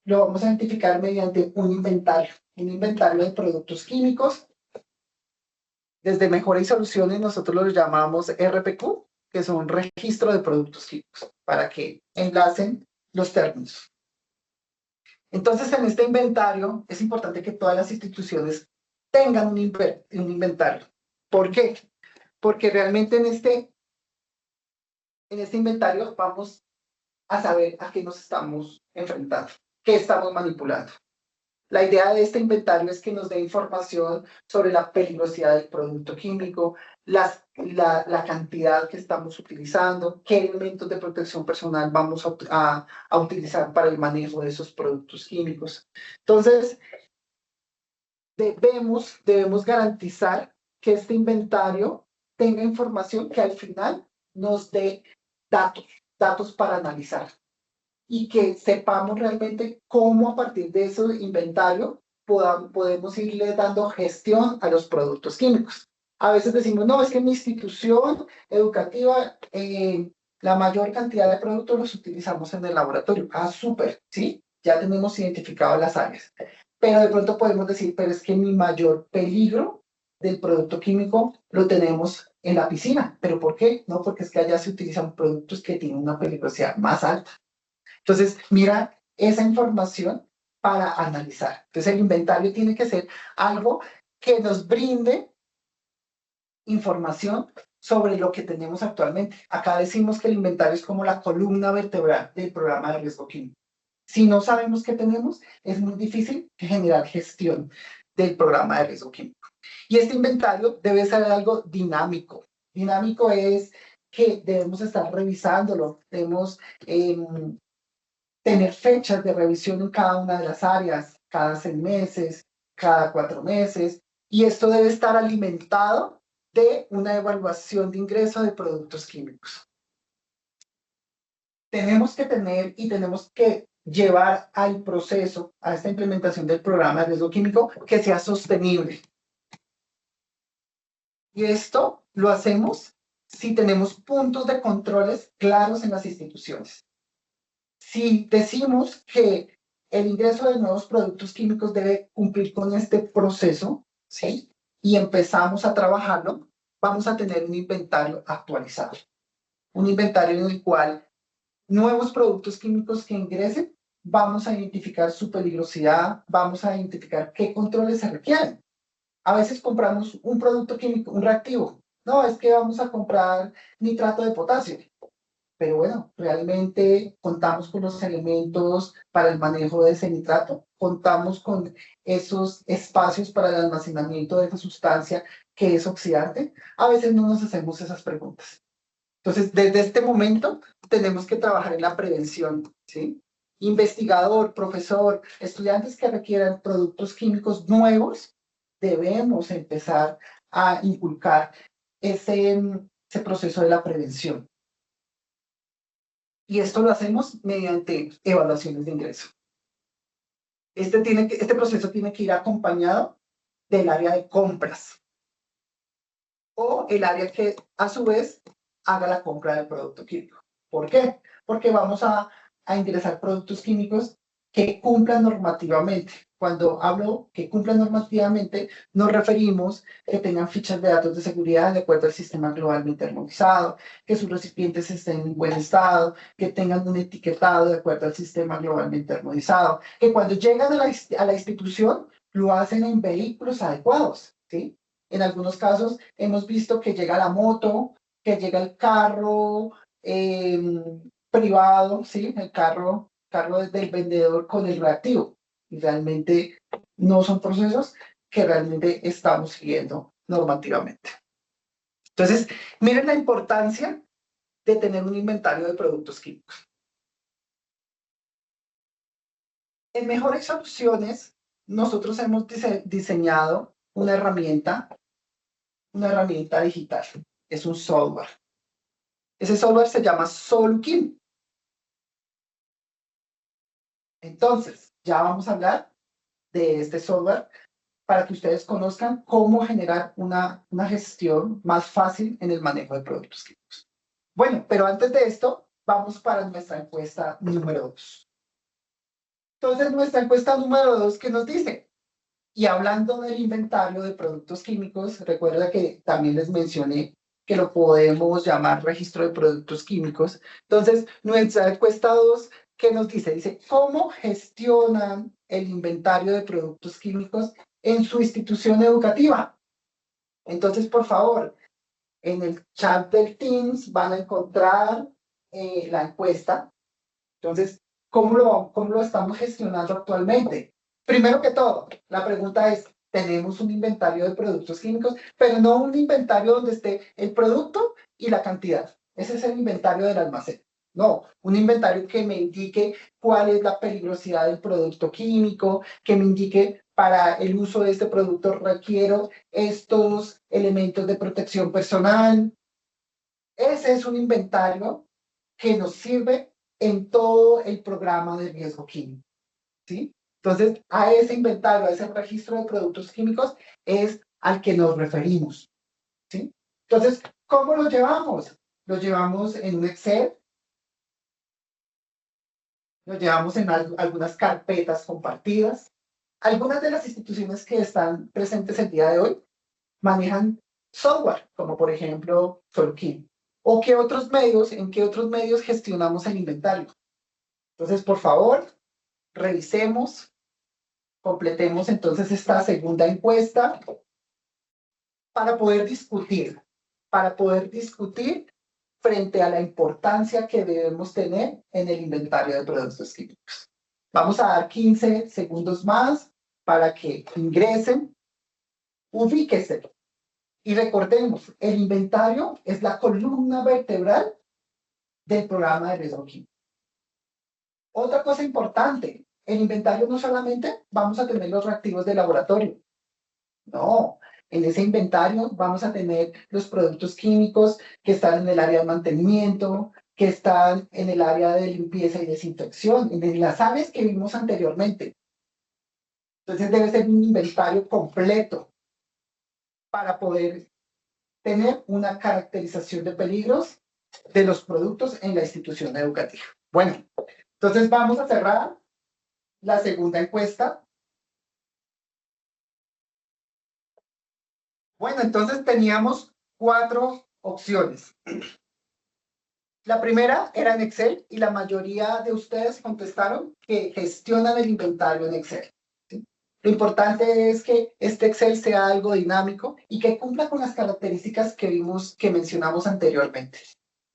Lo vamos a identificar mediante un inventario de productos químicos. Desde Mejora y Soluciones nosotros lo llamamos RPQ, que son registro de productos químicos, para que enlacen los términos. Entonces, en este inventario es importante que todas las instituciones tengan un inventario. ¿Por qué? Porque realmente en este inventario vamos a saber a qué nos estamos enfrentando, qué estamos manipulando. La idea de este inventario es que nos dé información sobre la peligrosidad del producto químico, la cantidad que estamos utilizando, qué elementos de protección personal vamos a utilizar para el manejo de esos productos químicos. Entonces, debemos garantizar que este inventario tenga información que al final nos dé datos para analizar y que sepamos realmente cómo a partir de ese inventario podemos irle dando gestión a los productos químicos. A veces decimos, no, es que en mi institución educativa la mayor cantidad de productos los utilizamos en el laboratorio. Ah, súper, ¿sí? Ya tenemos identificado las áreas. Pero de pronto podemos decir, pero es que mi mayor peligro del producto químico lo tenemos en la piscina. ¿Pero por qué? No, porque es que allá se utilizan productos que tienen una peligrosidad más alta. Entonces, mira esa información para analizar. Entonces, el inventario tiene que ser algo que nos brinde información sobre lo que tenemos actualmente. Acá decimos que el inventario es como la columna vertebral del programa de riesgo químico. Si no sabemos qué tenemos, es muy difícil generar gestión del programa de riesgo químico. Y este inventario debe ser algo dinámico Dinámico es que debemos estar revisándolo, debemos tener fechas de revisión en cada una de las áreas, cada 6 meses, cada 4 meses, y esto debe estar alimentado de una evaluación de ingreso de productos químicos. Tenemos que tener y tenemos que llevar al proceso, a esta implementación del programa de riesgo químico, que sea sostenible. Y esto lo hacemos si tenemos puntos de controles claros en las instituciones. Si decimos que el ingreso de nuevos productos químicos debe cumplir con este proceso, ¿sí? Y empezamos a trabajarlo, vamos a tener un inventario actualizado. Un inventario en el cual nuevos productos químicos que ingresen, vamos a identificar su peligrosidad, vamos a identificar qué controles se requieren. A veces compramos un producto químico, un reactivo. No, es que vamos a comprar nitrato de potasio. Pero bueno, realmente contamos con los elementos para el manejo de ese nitrato, contamos con esos espacios para el almacenamiento de esa sustancia que es oxidante. A veces no nos hacemos esas preguntas. Entonces, desde este momento tenemos que trabajar en la prevención, ¿sí? Investigador, profesor, estudiantes que requieran productos químicos nuevos, debemos empezar a inculcar ese proceso de la prevención. Y esto lo hacemos mediante evaluaciones de ingreso. Este proceso tiene que ir acompañado del área de compras o el área que a su vez haga la compra del producto químico. ¿Por qué? Porque vamos a ingresar productos químicos que cumplan normativamente. Cuando hablo que cumplan normativamente, nos referimos que tengan fichas de datos de seguridad de acuerdo al sistema globalmente armonizado, que sus recipientes estén en buen estado, que tengan un etiquetado de acuerdo al sistema globalmente armonizado, que cuando llegan a la institución lo hacen en vehículos adecuados, ¿sí? En algunos casos hemos visto que llega la moto, que llega el carro privado, ¿sí? El carro del vendedor con el reactivo. Y realmente no son procesos que realmente estamos siguiendo normativamente. Entonces, miren la importancia de tener un inventario de productos químicos. En Mejores Soluciones, nosotros hemos diseñado una herramienta digital. Es un software. Ese software se llama Soluquim. Entonces, ya vamos a hablar de este software para que ustedes conozcan cómo generar una gestión más fácil en el manejo de productos químicos. Bueno, pero antes de esto, vamos para nuestra encuesta número 2. Entonces, nuestra encuesta número 2, ¿qué nos dice? Y hablando del inventario de productos químicos, recuerda que también les mencioné que lo podemos llamar registro de productos químicos. Entonces, nuestra encuesta 2, ¿qué nos dice? Dice, ¿cómo gestionan el inventario de productos químicos en su institución educativa? Entonces, por favor, en el chat del Teams van a encontrar la encuesta. Entonces, ¿cómo lo estamos gestionando actualmente? Primero que todo, la pregunta es, tenemos un inventario de productos químicos, pero no un inventario donde esté el producto y la cantidad. Ese es el inventario del almacén. No, un inventario que me indique cuál es la peligrosidad del producto químico, que me indique para el uso de este producto requiero estos elementos de protección personal. Ese es un inventario que nos sirve en todo el programa de riesgo químico, ¿sí? Entonces, a ese inventario, a ese registro de productos químicos es al que nos referimos, ¿sí? Entonces, ¿cómo lo llevamos? Lo llevamos en un Excel, lo llevamos en algunas carpetas compartidas. Algunas de las instituciones que están presentes el día de hoy manejan software, como por ejemplo Soluquim. ¿O en qué otros medios gestionamos el inventario? Entonces, por favor, revisemos, completemos entonces esta segunda encuesta para poder discutir frente a la importancia que debemos tener en el inventario de productos químicos. Vamos a dar 15 segundos más para que ingresen, ubíquese Y recordemos, el inventario es la columna vertebral del programa de riesgo químico. Otra cosa importante, el inventario no solamente vamos a tener los reactivos de laboratorio, no, en ese inventario vamos a tener los productos químicos que están en el área de mantenimiento, que están en el área de limpieza y desinfección, en las áreas que vimos anteriormente. Entonces debe ser un inventario completo para poder tener una caracterización de peligros de los productos en la institución educativa. Bueno, entonces vamos a cerrar la segunda encuesta. Bueno, entonces teníamos 4 opciones. La primera era en Excel y la mayoría de ustedes contestaron que gestionan el inventario en Excel. ¿Sí? Lo importante es que este Excel sea algo dinámico y que cumpla con las características que vimos, que mencionamos anteriormente.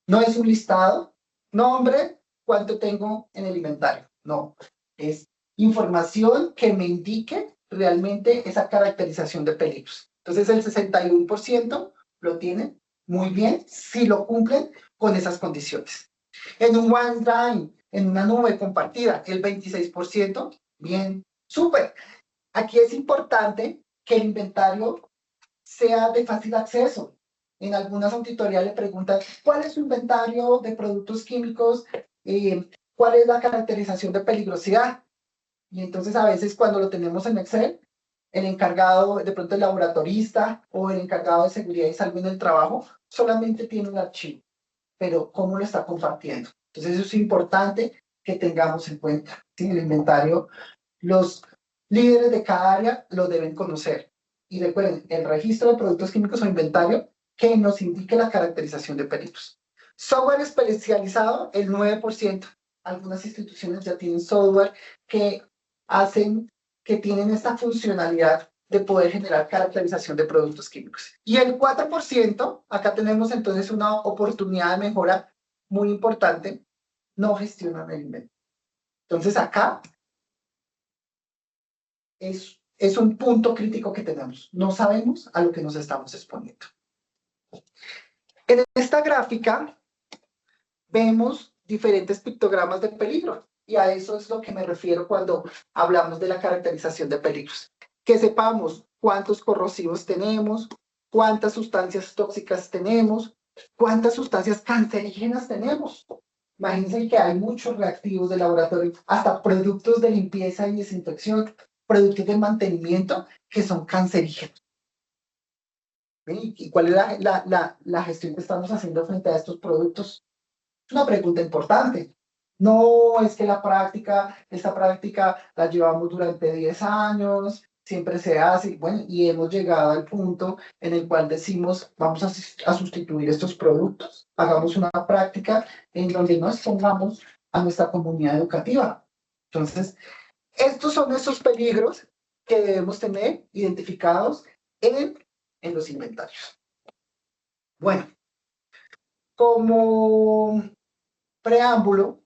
No es un listado, nombre, cuánto tengo en el inventario. No, es información que me indique realmente esa caracterización de peligros. Entonces el 61% lo tienen muy bien si lo cumplen con esas condiciones. En un OneDrive, en una nube compartida, el 26%, bien, súper. Aquí es importante que el inventario sea de fácil acceso. En algunas auditorías le preguntan, ¿cuál es su inventario de productos químicos? ¿Cuál es la caracterización de peligrosidad? Y entonces a veces cuando lo tenemos en Excel, el encargado, de pronto el laboratorista o el encargado de seguridad y salud en el trabajo, solamente tiene un archivo, pero ¿cómo lo está compartiendo? Entonces eso es importante que tengamos en cuenta. ¿Sí? El inventario, los líderes de cada área lo deben conocer. Y recuerden, el registro de productos químicos o inventario que nos indique la caracterización de peligros. Software especializado, el 9%. Algunas instituciones ya tienen software que hacen, que tienen esta funcionalidad de poder generar caracterización de productos químicos. Y el 4%, acá tenemos entonces una oportunidad de mejora muy importante, no gestionan el inventario. Entonces acá es un punto crítico que tenemos. No sabemos a lo que nos estamos exponiendo. En esta gráfica vemos diferentes pictogramas de peligro. Y a eso es lo que me refiero cuando hablamos de la caracterización de peligros. Que sepamos cuántos corrosivos tenemos, cuántas sustancias tóxicas tenemos, cuántas sustancias cancerígenas tenemos. Imagínense que hay muchos reactivos de laboratorio, hasta productos de limpieza y desinfección, productos de mantenimiento que son cancerígenos. ¿Y cuál es la gestión que estamos haciendo frente a estos productos? Es una pregunta importante. No es que esta práctica la llevamos durante 10 años, siempre se hace, bueno, y hemos llegado al punto en el cual decimos, vamos a sustituir estos productos, hagamos una práctica en donde no expongamos a nuestra comunidad educativa. Entonces, estos son esos peligros que debemos tener identificados en los inventarios. Bueno, como preámbulo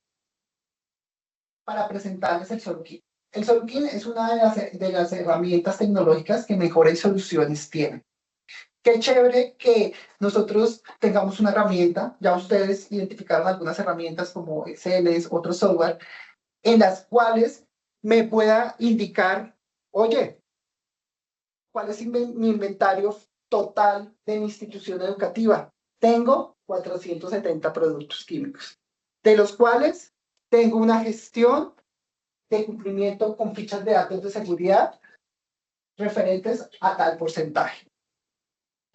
para presentarles el Solukin. El Solukin es una de las herramientas tecnológicas que mejores soluciones tiene. Qué chévere que nosotros tengamos una herramienta, ya ustedes identificaron algunas herramientas como Excel, otros software, en las cuales me pueda indicar, oye, ¿cuál es mi inventario total de mi institución educativa? Tengo 470 productos químicos, de los cuales tengo una gestión de cumplimiento con fichas de datos de seguridad referentes a tal porcentaje.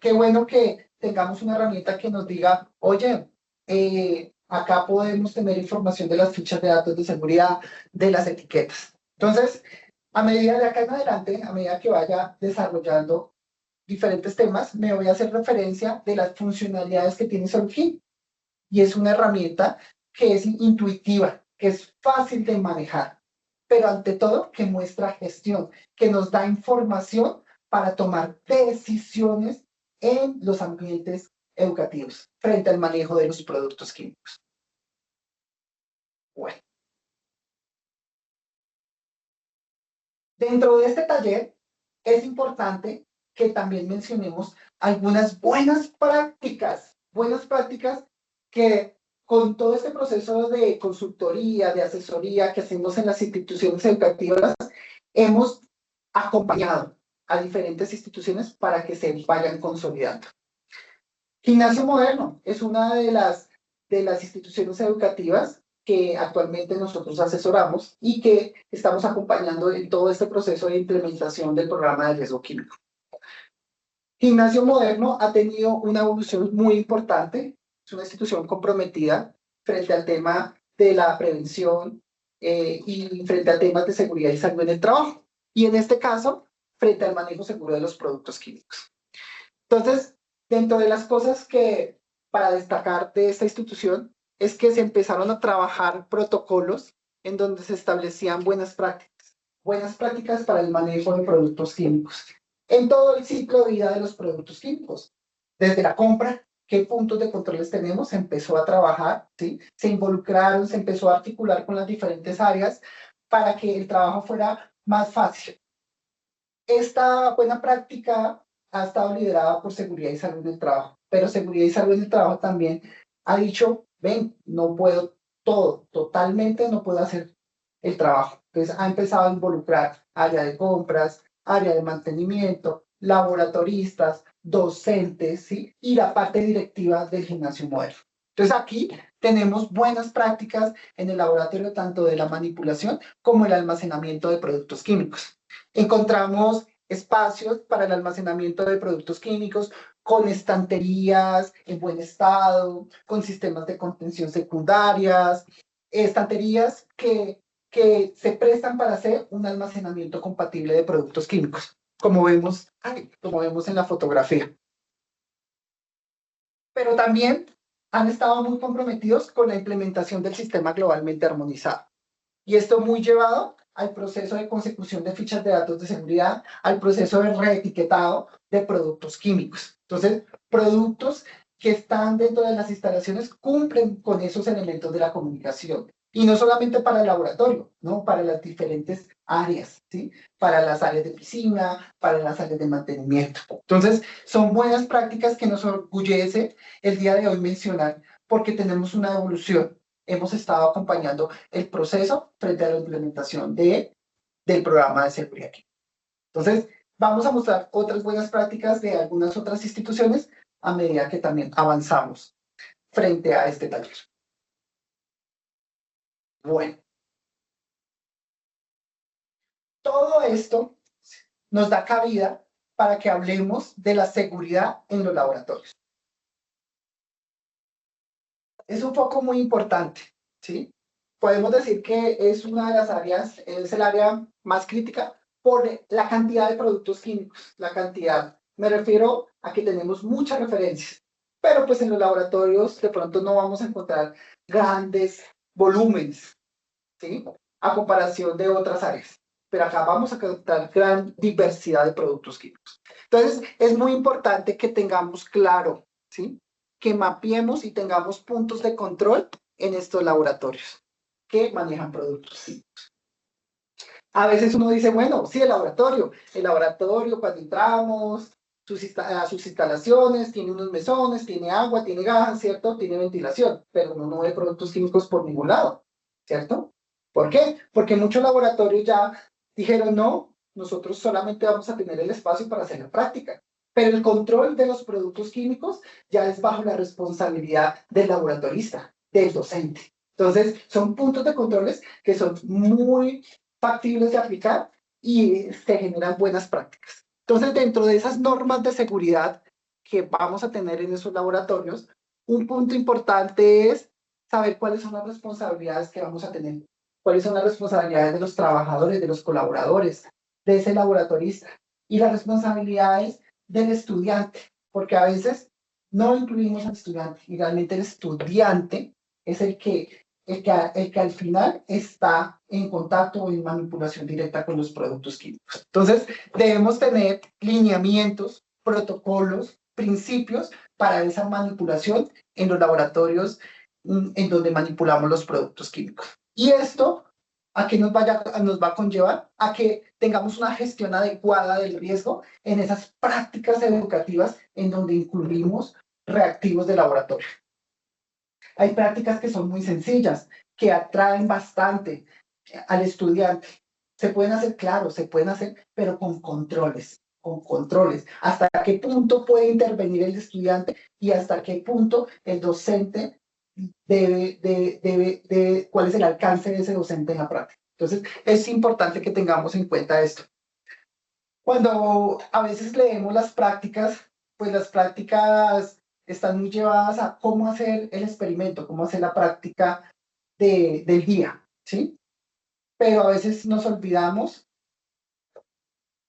Qué bueno que tengamos una herramienta que nos diga, oye, acá podemos tener información de las fichas de datos de seguridad, de las etiquetas. Entonces, a medida de acá en adelante, a medida que vaya desarrollando diferentes temas, me voy a hacer referencia de las funcionalidades que tiene Solukin. Y es una herramienta que es intuitiva, que es fácil de manejar, pero ante todo que muestra gestión, que nos da información para tomar decisiones en los ambientes educativos frente al manejo de los productos químicos. Bueno. Dentro de este taller es importante que también mencionemos algunas buenas prácticas que con todo este proceso de consultoría, de asesoría que hacemos en las instituciones educativas, hemos acompañado a diferentes instituciones para que se vayan consolidando. Gimnasio Moderno es una de las instituciones educativas que actualmente nosotros asesoramos y que estamos acompañando en todo este proceso de implementación del programa de riesgo químico. Gimnasio Moderno ha tenido una evolución muy importante, es una institución comprometida frente al tema de la prevención y frente a temas de seguridad y salud en el trabajo, y en este caso, frente al manejo seguro de los productos químicos. Entonces, dentro de las cosas que para destacar de esta institución es que se empezaron a trabajar protocolos en donde se establecían buenas prácticas para el manejo de productos químicos en todo el ciclo de vida de los productos químicos. Desde la compra, qué puntos de controles tenemos, se empezó a trabajar, ¿sí? Se involucraron, se empezó a articular con las diferentes áreas para que el trabajo fuera más fácil. Esta buena práctica ha estado liderada por Seguridad y Salud del Trabajo, pero Seguridad y Salud del Trabajo también ha dicho, ven, no puedo todo, totalmente no puedo hacer el trabajo. Entonces ha empezado a involucrar área de compras, área de mantenimiento, laboratoristas, docentes, ¿sí? Y la parte directiva del Gimnasio Moderno. Entonces aquí tenemos buenas prácticas en el laboratorio tanto de la manipulación como el almacenamiento de productos químicos. Encontramos espacios para el almacenamiento de productos químicos con estanterías en buen estado, con sistemas de contención secundarias, estanterías que se prestan para hacer un almacenamiento compatible de productos químicos, como vemos en la fotografía. Pero también han estado muy comprometidos con la implementación del sistema globalmente armonizado. Y esto muy llevado al proceso de consecución de fichas de datos de seguridad, al proceso de reetiquetado de productos químicos. Entonces, productos que están dentro de las instalaciones cumplen con esos elementos de la comunicación. Y no solamente para el laboratorio, ¿no? Para las diferentes áreas, ¿sí? Para las áreas de piscina, para las áreas de mantenimiento. Entonces, son buenas prácticas que nos orgullece el día de hoy mencionar porque tenemos una evolución. Hemos estado acompañando el proceso frente a la implementación del programa de seguridad. Entonces, vamos a mostrar otras buenas prácticas de algunas otras instituciones a medida que también avanzamos frente a este taller. Bueno, todo esto nos da cabida para que hablemos de la seguridad en los laboratorios. Es un foco muy importante, ¿sí? Podemos decir que es una de las áreas, es el área más crítica por la cantidad de productos químicos, la cantidad. Me refiero a que tenemos muchas referencias, pero pues en los laboratorios de pronto no vamos a encontrar grandes volúmenes, ¿sí? A comparación de otras áreas. Pero acá vamos a encontrar gran diversidad de productos químicos. Entonces, es muy importante que tengamos claro, ¿sí? Que mapeemos y tengamos puntos de control en estos laboratorios que manejan productos químicos. A veces uno dice, bueno, sí, el laboratorio cuando entramos a sus instalaciones, tiene unos mesones, tiene agua, tiene gas, ¿cierto? Tiene ventilación, pero uno no ve productos químicos por ningún lado, ¿cierto? ¿Por qué? Porque muchos laboratorios ya dijeron, no, nosotros solamente vamos a tener el espacio para hacer la práctica. Pero el control de los productos químicos ya es bajo la responsabilidad del laboratorista, del docente. Entonces, son puntos de controles que son muy factibles de aplicar y se generan buenas prácticas. Entonces, dentro de esas normas de seguridad que vamos a tener en esos laboratorios, un punto importante es saber cuáles son las responsabilidades que vamos a tener, cuáles son las responsabilidades de los trabajadores, de los colaboradores, de ese laboratorista y las responsabilidades del estudiante, porque a veces no incluimos al estudiante y realmente el estudiante es el que al final está en contacto o en manipulación directa con los productos químicos. Entonces, debemos tener lineamientos, protocolos, principios para esa manipulación en los laboratorios en donde manipulamos los productos químicos. Y esto ¿A qué nos va a conllevar? A que tengamos una gestión adecuada del riesgo en esas prácticas educativas en donde incluimos reactivos de laboratorio. Hay prácticas que son muy sencillas, que atraen bastante al estudiante. Se pueden hacer, claro, se pueden hacer, pero con controles. Hasta qué punto puede intervenir el estudiante y hasta qué punto el docente cuál es el alcance de ese docente en la práctica. Entonces, es importante que tengamos en cuenta esto. Cuando a veces leemos las prácticas, pues las prácticas están muy llevadas a cómo hacer el experimento, cómo hacer la práctica del día, ¿sí? Pero a veces nos olvidamos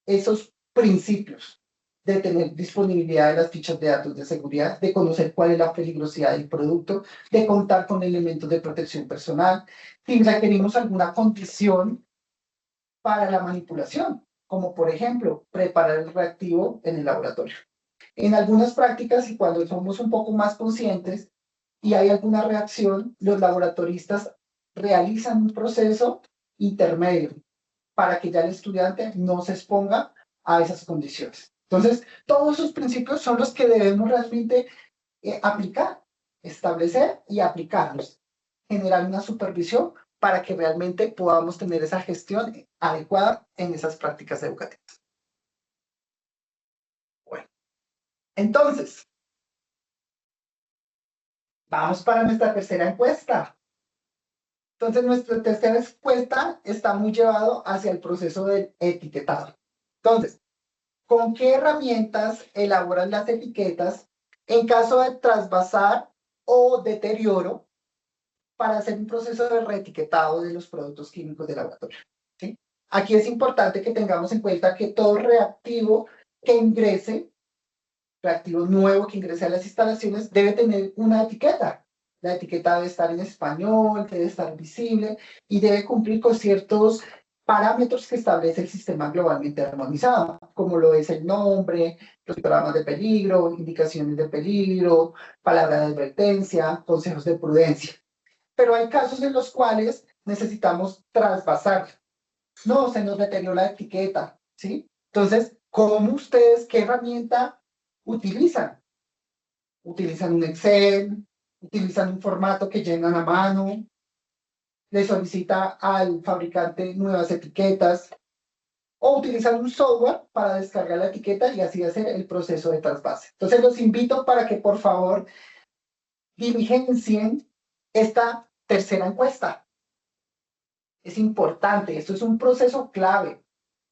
esos principios de tener disponibilidad de las fichas de datos de seguridad, de conocer cuál es la peligrosidad del producto, de contar con elementos de protección personal, si requerimos alguna condición para la manipulación, como por ejemplo, preparar el reactivo en el laboratorio. En algunas prácticas, y cuando somos un poco más conscientes y hay alguna reacción, los laboratoristas realizan un proceso intermedio para que ya el estudiante no se exponga a esas condiciones. Entonces, todos esos principios son los que debemos realmente aplicar, establecer y aplicarlos, generar una supervisión para que realmente podamos tener esa gestión adecuada en esas prácticas educativas. Bueno, entonces, vamos para nuestra tercera encuesta. Entonces, nuestra tercera encuesta está muy llevado hacia el proceso del etiquetado. Entonces, ¿con qué herramientas elaboran las etiquetas en caso de trasvasar o deterioro para hacer un proceso de reetiquetado de los productos químicos de laboratorio? ¿Sí? Aquí es importante que tengamos en cuenta que todo reactivo que ingrese, reactivo nuevo que ingrese a las instalaciones, debe tener una etiqueta. La etiqueta debe estar en español, debe estar visible y debe cumplir con ciertos parámetros que establece el sistema globalmente armonizado, como lo es el nombre, los programas de peligro, indicaciones de peligro, palabra de advertencia, consejos de prudencia. Pero hay casos en los cuales necesitamos trasvasar. No, se nos deterioró la etiqueta, ¿sí? Entonces, ¿cómo ustedes, qué herramienta utilizan? ¿Utilizan un Excel? ¿Utilizan un formato que llenan a mano? ¿Le solicita al fabricante nuevas etiquetas? ¿O utilizan un software para descargar la etiqueta y así hacer el proceso de trasvase? Entonces, los invito para que, por favor, diligencien esta tercera encuesta. Es importante, esto es un proceso clave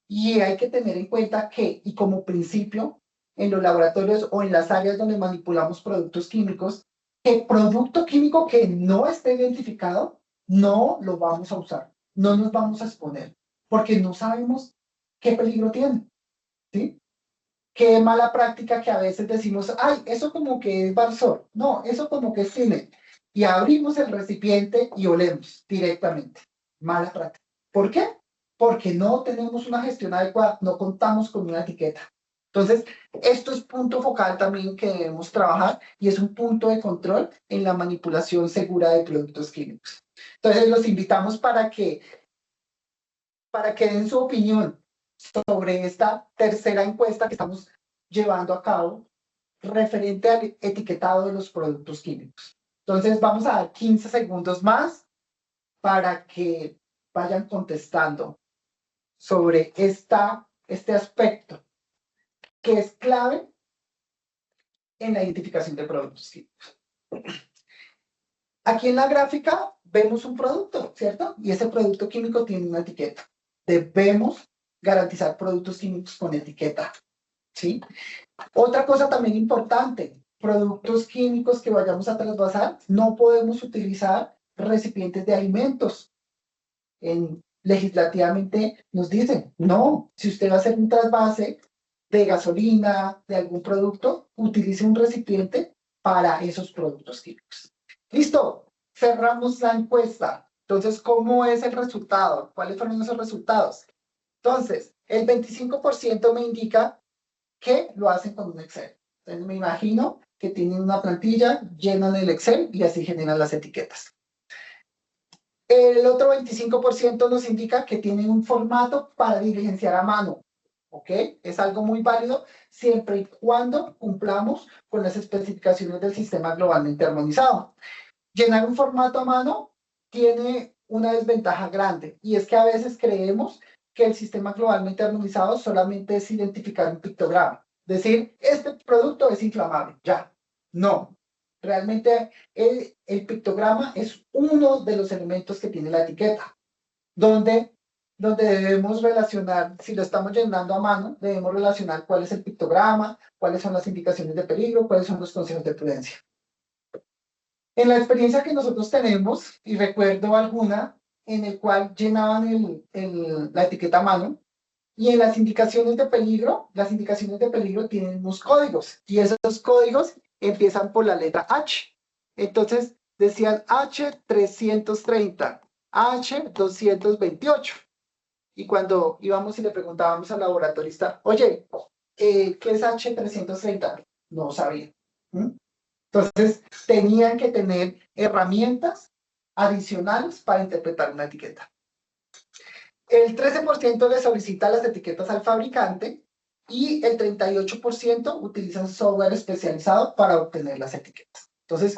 y hay que tener en cuenta que, y como principio, en los laboratorios o en las áreas donde manipulamos productos químicos, el producto químico que no esté identificado, no lo vamos a usar, no nos vamos a exponer, porque no sabemos qué peligro tiene, ¿sí? Qué mala práctica que a veces decimos, ay, eso como que es Barsol, no, eso como que es cine, y abrimos el recipiente y olemos directamente. Mala práctica. ¿Por qué? Porque no tenemos una gestión adecuada, no contamos con una etiqueta. Entonces, esto es punto focal también que debemos trabajar y es un punto de control en la manipulación segura de productos químicos. Entonces, los invitamos para que den su opinión sobre esta tercera encuesta que estamos llevando a cabo referente al etiquetado de los productos químicos. Entonces, vamos a dar 15 segundos más para que vayan contestando sobre este aspecto que es clave en la identificación de productos químicos. Aquí en la gráfica vemos un producto, ¿cierto? Y ese producto químico tiene una etiqueta. Debemos garantizar productos químicos con etiqueta, ¿sí? Otra cosa también importante, productos químicos que vayamos a trasvasar, no podemos utilizar recipientes de alimentos. Legislativamente nos dicen, no, si usted va a hacer un trasvase de gasolina, de algún producto, utilice un recipiente para esos productos químicos. Listo, cerramos la encuesta. Entonces, ¿cómo es el resultado? ¿Cuáles fueron esos resultados? Entonces, el 25% me indica que lo hacen con un Excel. Entonces, me imagino que tienen una plantilla, llenan el Excel y así generan las etiquetas. El otro 25% nos indica que tienen un formato para diligenciar a mano. ¿Ok? Es algo muy válido siempre y cuando cumplamos con las especificaciones del sistema globalmente armonizado. Llenar un formato a mano tiene una desventaja grande y es que a veces creemos que el sistema globalmente armonizado solamente es identificar un pictograma. Decir, este producto es inflamable, ya. No. Realmente el pictograma es uno de los elementos que tiene la etiqueta, donde debemos relacionar, si lo estamos llenando a mano, debemos relacionar cuál es el pictograma, cuáles son las indicaciones de peligro, cuáles son los consejos de prudencia. En la experiencia que nosotros tenemos, y recuerdo alguna en el cual llenaban la etiqueta a mano, y en las indicaciones de peligro tienen unos códigos, y esos códigos empiezan por la letra H. Entonces decían H330, H228. Y cuando íbamos y le preguntábamos al laboratorista, oye, ¿qué es H330? No sabía. Entonces, tenían que tener herramientas adicionales para interpretar una etiqueta. El 13% le solicita las etiquetas al fabricante y el 38% utilizan software especializado para obtener las etiquetas. Entonces,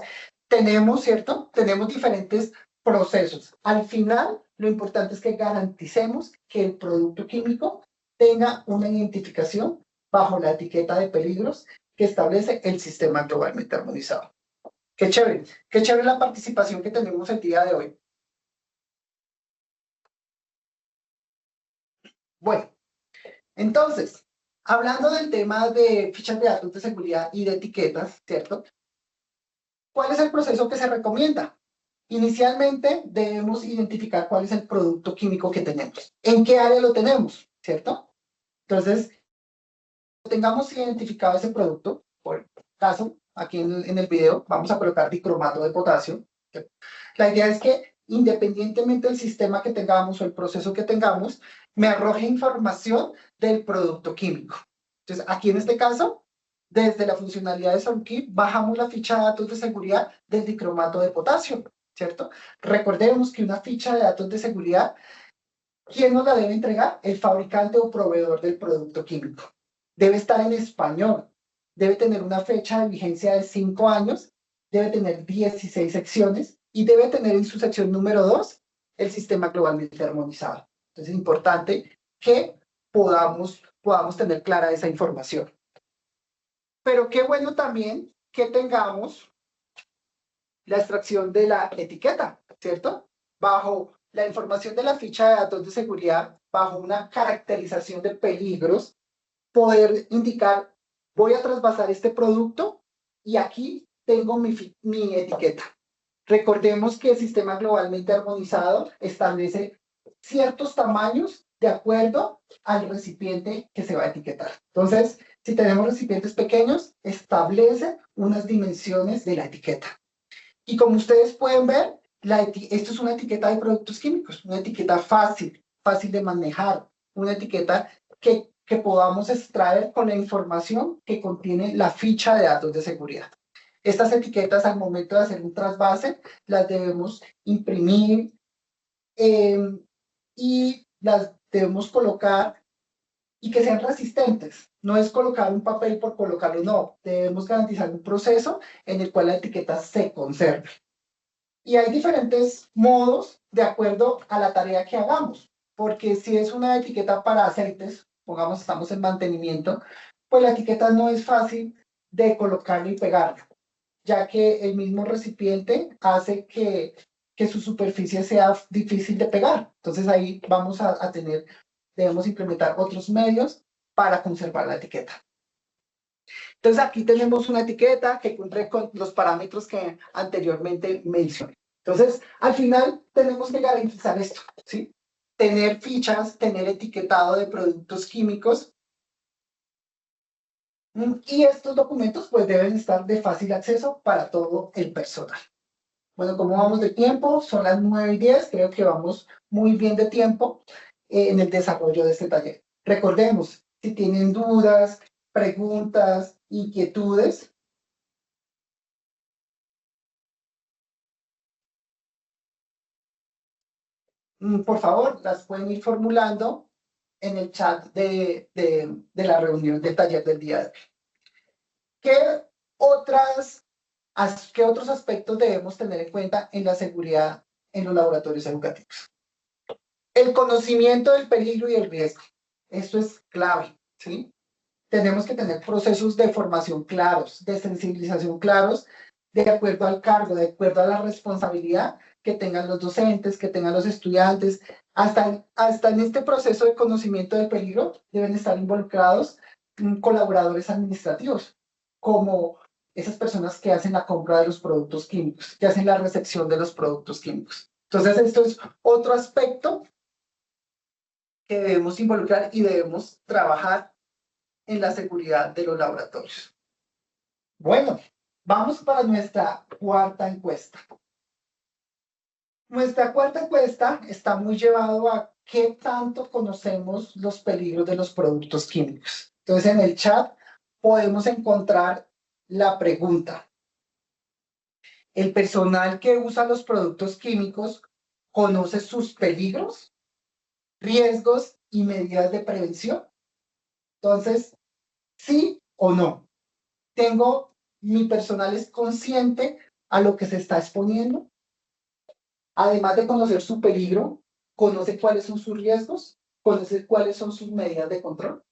tenemos, ¿cierto? Tenemos diferentes procesos. Al final, lo importante es que garanticemos que el producto químico tenga una identificación bajo la etiqueta de peligros que establece el sistema globalmente armonizado. Qué chévere la participación que tenemos el día de hoy. Bueno, entonces, hablando del tema de fichas de datos de seguridad y de etiquetas, ¿cierto? ¿Cuál es el proceso que se recomienda? Inicialmente debemos identificar cuál es el producto químico que tenemos. ¿En qué área lo tenemos? ¿Cierto? Entonces, tengamos identificado ese producto, por caso, aquí en el video, vamos a colocar dicromato de potasio. La idea es que independientemente del sistema que tengamos o el proceso que tengamos, me arroje información del producto químico. Entonces, aquí en este caso, desde la funcionalidad de SolveKey, bajamos la ficha de datos de seguridad del dicromato de potasio, ¿cierto? Recordemos que una ficha de datos de seguridad, ¿quién nos la debe entregar? El fabricante o proveedor del producto químico. Debe estar en español, debe tener una fecha de vigencia de 5 años, debe tener 16 secciones y debe tener en su sección número 2 el sistema globalmente armonizado. Entonces es importante que podamos tener clara esa información. Pero qué bueno también que tengamos la extracción de la etiqueta, ¿cierto? Bajo la información de la ficha de datos de seguridad, bajo una caracterización de peligros, poder indicar, voy a trasvasar este producto y aquí tengo mi etiqueta. Recordemos que el sistema globalmente armonizado establece ciertos tamaños de acuerdo al recipiente que se va a etiquetar. Entonces, si tenemos recipientes pequeños, establece unas dimensiones de la etiqueta. Y como ustedes pueden ver, esto es una etiqueta de productos químicos, una etiqueta fácil de manejar, una etiqueta que podamos extraer con la información que contiene la ficha de datos de seguridad. Estas etiquetas, al momento de hacer un trasvase, las debemos imprimir y las debemos colocar y que sean resistentes. No es colocar un papel por colocarlo, no. Debemos garantizar un proceso en el cual la etiqueta se conserve. Y hay diferentes modos de acuerdo a la tarea que hagamos, porque si es una etiqueta para aceites, pongamos estamos en mantenimiento, pues la etiqueta no es fácil de colocarla y pegarla, ya que el mismo recipiente hace que su superficie sea difícil de pegar. Entonces ahí vamos a debemos implementar otros medios para conservar la etiqueta. Entonces aquí tenemos una etiqueta que cumple con los parámetros que anteriormente mencioné. Entonces, al final tenemos que garantizar esto, ¿sí? Tener fichas, tener etiquetado de productos químicos. Y estos documentos pues deben estar de fácil acceso para todo el personal. Bueno, ¿cómo vamos de tiempo? Son las 9:10, creo que vamos muy bien de tiempo en el desarrollo de este taller. Recordemos, si tienen dudas, preguntas, inquietudes, por favor, las pueden ir formulando en el chat de la reunión del taller del día de hoy. ¿Qué otros aspectos debemos tener en cuenta en la seguridad en los laboratorios educativos? El conocimiento del peligro y el riesgo. Esto es clave, ¿sí? Tenemos que tener procesos de formación claros, de sensibilización claros, de acuerdo al cargo, de acuerdo a la responsabilidad que tengan los docentes, que tengan los estudiantes. Hasta en este proceso de conocimiento del peligro deben estar involucrados colaboradores administrativos, como esas personas que hacen la compra de los productos químicos, que hacen la recepción de los productos químicos. Entonces, esto es otro aspecto que debemos involucrar y debemos trabajar en la seguridad de los laboratorios. Bueno, vamos para nuestra cuarta encuesta. Nuestra cuarta encuesta está muy llevado a qué tanto conocemos los peligros de los productos químicos. Entonces, en el chat podemos encontrar la pregunta. ¿El personal que usa los productos químicos conoce sus peligros, riesgos y medidas de prevención? Entonces, ¿sí o no? Mi personal es consciente a lo que se está exponiendo. Además de conocer su peligro, conoce cuáles son sus riesgos, conoce cuáles son sus medidas de control.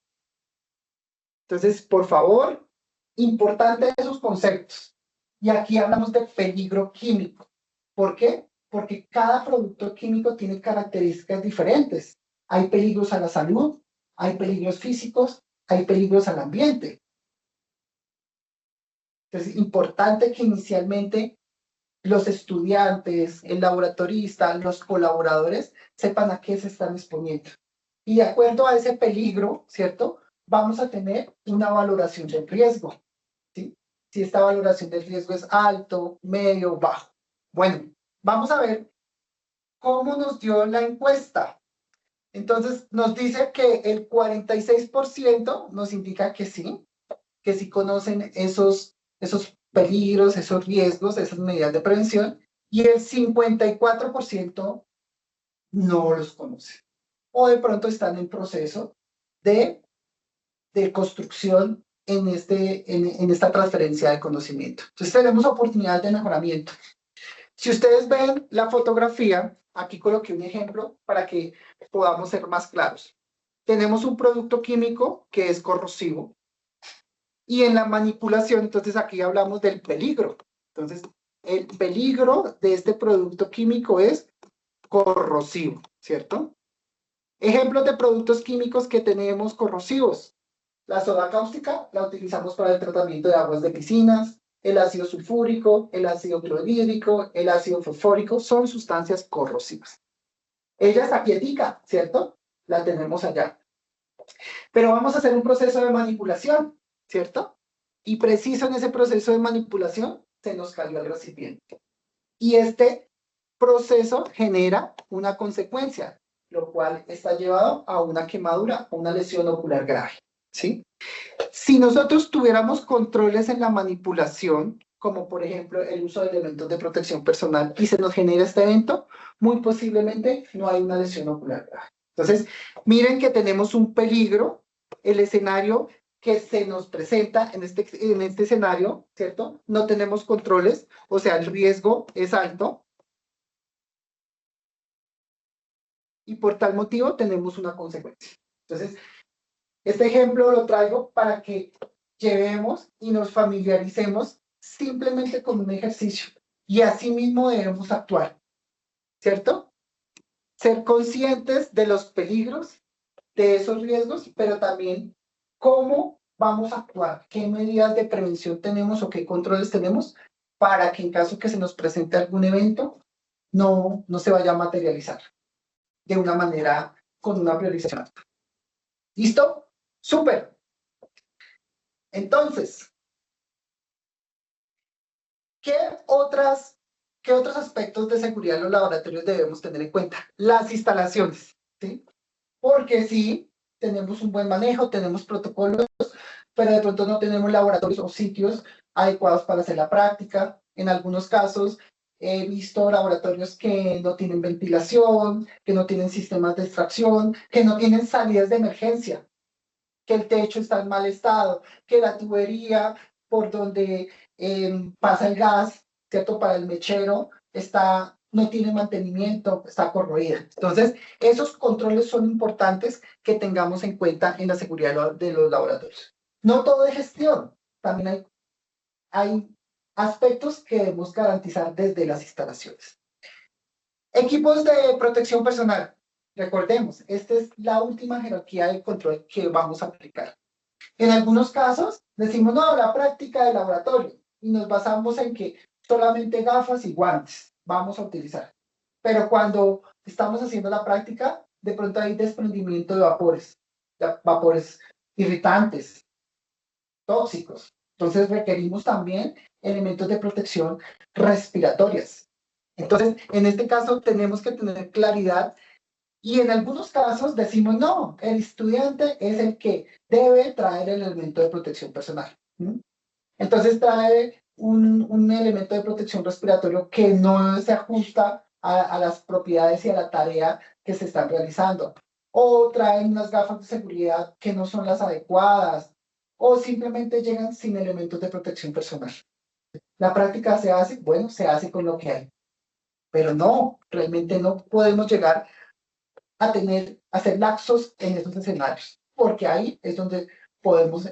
Entonces, por favor, importante esos conceptos. Y aquí hablamos de peligro químico. ¿Por qué? Porque cada producto químico tiene características diferentes. Hay peligros a la salud, hay peligros físicos, hay peligros al ambiente. Entonces, importante que inicialmente los estudiantes, el laboratorista, los colaboradores sepan a qué se están exponiendo. Y de acuerdo a ese peligro, ¿cierto? Vamos a tener una valoración del riesgo, ¿sí? Si esta valoración del riesgo es alto, medio, bajo. Bueno, vamos a ver cómo nos dio la encuesta. Entonces, nos dice que el 46% nos indica que sí conocen esos peligros, esos riesgos, esas medidas de prevención, y el 54% no los conoce. O de pronto están en proceso de construcción en esta transferencia de conocimiento. Entonces tenemos oportunidades de mejoramiento. Si ustedes ven la fotografía, aquí coloqué un ejemplo para que podamos ser más claros. Tenemos un producto químico que es corrosivo, y en la manipulación, entonces aquí hablamos del peligro. Entonces, el peligro de este producto químico es corrosivo, ¿cierto? Ejemplos de productos químicos que tenemos corrosivos. La soda cáustica la utilizamos para el tratamiento de aguas de piscinas, el ácido sulfúrico, el ácido clorhídrico, el ácido fosfórico, son sustancias corrosivas. Ella está quietica, ¿cierto? La tenemos allá. Pero vamos a hacer un proceso de manipulación, ¿cierto? Y preciso en ese proceso de manipulación se nos cayó el recipiente. Y este proceso genera una consecuencia, lo cual está llevado a una quemadura o una lesión ocular grave, ¿sí? Si nosotros tuviéramos controles en la manipulación, como por ejemplo el uso de elementos de protección personal, y se nos genera este evento, muy posiblemente no hay una lesión ocular grave. Entonces, miren que tenemos un peligro, el escenario que se nos presenta en este escenario, ¿cierto? No tenemos controles, o sea, el riesgo es alto. Y por tal motivo tenemos una consecuencia. Entonces, este ejemplo lo traigo para que llevemos y nos familiaricemos simplemente con un ejercicio. Y así mismo debemos actuar, ¿cierto? Ser conscientes de los peligros, de esos riesgos, pero también cómo vamos a actuar, qué medidas de prevención tenemos o qué controles tenemos para que en caso que se nos presente algún evento, no se vaya a materializar de una manera con una priorización alta. ¿Listo? ¡Súper! Entonces, ¿qué otros aspectos de seguridad en los laboratorios debemos tener en cuenta? Las instalaciones, ¿sí? Porque sí, tenemos un buen manejo, tenemos protocolos, pero de pronto no tenemos laboratorios o sitios adecuados para hacer la práctica. En algunos casos, he visto laboratorios que no tienen ventilación, que no tienen sistemas de extracción, que no tienen salidas de emergencia, que el techo está en mal estado, que la tubería por donde pasa el gas, ¿cierto? Para el mechero, no tiene mantenimiento, está corroída. Entonces, esos controles son importantes que tengamos en cuenta en la seguridad de los laboratorios. No todo es gestión, también hay aspectos que debemos garantizar desde las instalaciones. Equipos de protección personal. Recordemos, esta es la última jerarquía de control que vamos a aplicar. En algunos casos decimos, no, la práctica de laboratorio, y nos basamos en que solamente gafas y guantes vamos a utilizar. Pero cuando estamos haciendo la práctica, de pronto hay desprendimiento de vapores irritantes, tóxicos. Entonces requerimos también elementos de protección respiratorias. Entonces, en este caso tenemos que tener claridad y en algunos casos decimos, no, el estudiante es el que debe traer el elemento de protección personal. Entonces trae un elemento de protección respiratorio que no se ajusta a las propiedades y a la tarea que se están realizando. O traen unas gafas de seguridad que no son las adecuadas, o simplemente llegan sin elementos de protección personal. La práctica se hace, bueno, se hace con lo que hay. Pero no, realmente no podemos llegar a ser laxos en esos escenarios, porque ahí es donde podemos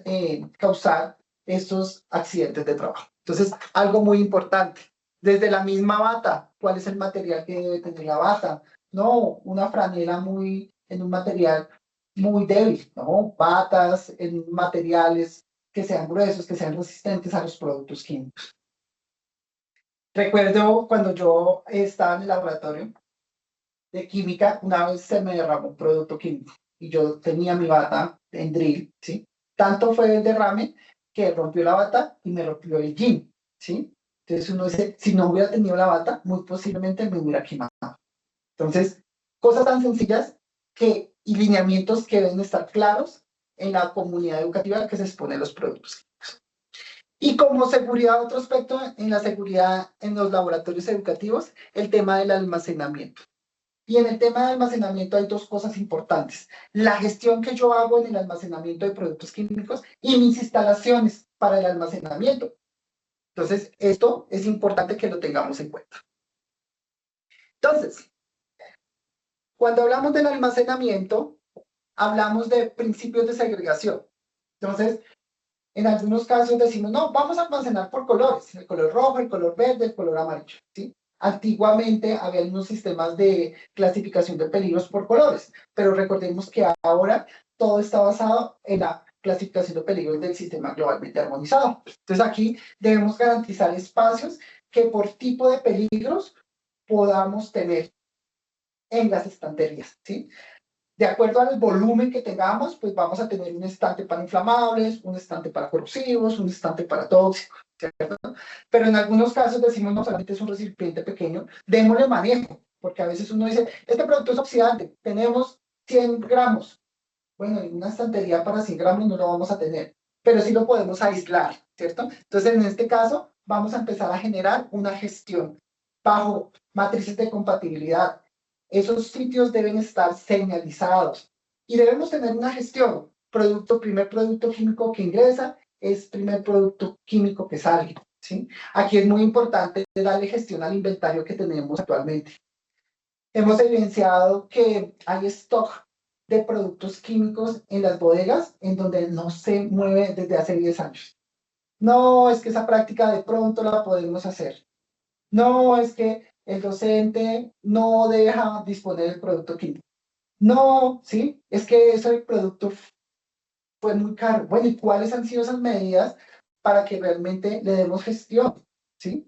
causar estos accidentes de trabajo. Entonces, algo muy importante, desde la misma bata, ¿cuál es el material que debe tener la bata? No, una franela en un material muy débil, ¿no? Batas en materiales que sean gruesos, que sean resistentes a los productos químicos. Recuerdo cuando yo estaba en el laboratorio de química, una vez se me derramó un producto químico y yo tenía mi bata en drill, ¿sí? Tanto fue el derrame que rompió la bata y me rompió el jean, ¿sí? Entonces uno dice, si no hubiera tenido la bata, muy posiblemente me hubiera quemado. Entonces, cosas tan sencillas y lineamientos que deben estar claros en la comunidad educativa que se expone a los productos químicos. Y como seguridad, otro aspecto en la seguridad en los laboratorios educativos, el tema del almacenamiento. Y en el tema de almacenamiento hay dos cosas importantes. La gestión que yo hago en el almacenamiento de productos químicos y mis instalaciones para el almacenamiento. Entonces, esto es importante que lo tengamos en cuenta. Entonces, cuando hablamos del almacenamiento, hablamos de principios de segregación. Entonces, en algunos casos decimos, no, vamos a almacenar por colores, el color rojo, el color verde, el color amarillo, ¿sí? Antiguamente había unos sistemas de clasificación de peligros por colores, pero recordemos que ahora todo está basado en la clasificación de peligros del sistema globalmente armonizado. Entonces aquí debemos garantizar espacios que por tipo de peligros podamos tener en las estanterías, ¿sí? De acuerdo al volumen que tengamos, pues vamos a tener un estante para inflamables, un estante para corrosivos, un estante para tóxicos, ¿cierto? Pero en algunos casos decimos, no, solamente es un recipiente pequeño, démosle manejo, porque a veces uno dice, este producto es oxidante, tenemos 100 gramos. Bueno, en una estantería para 100 gramos no lo vamos a tener, pero sí lo podemos aislar, ¿cierto? Entonces, en este caso, vamos a empezar a generar una gestión bajo matrices de compatibilidad. Esos sitios deben estar señalizados y debemos tener una gestión. Primer producto químico que ingresa es primer producto químico que sale, ¿sí? Aquí es muy importante darle gestión al inventario que tenemos actualmente. Hemos evidenciado que hay stock de productos químicos en las bodegas en donde no se mueve desde hace 10 años. No, es que esa práctica de pronto la podemos hacer. No, es que el docente no deja disponer del producto químico. No, ¿sí? Es que ese producto fue muy caro. Bueno, ¿y cuáles han sido esas medidas para que realmente le demos gestión? ¿Sí?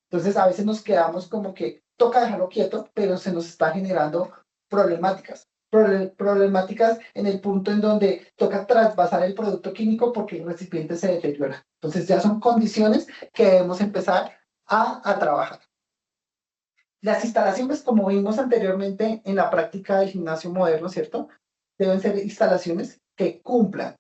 Entonces, a veces nos quedamos como que toca dejarlo quieto, pero se nos está generando problemáticas. Problemáticas en el punto en donde toca trasvasar el producto químico porque el recipiente se deteriora. Entonces, ya son condiciones que debemos empezar a trabajar. Las instalaciones, como vimos anteriormente en la práctica del gimnasio moderno, ¿cierto? Deben ser instalaciones que cumplan.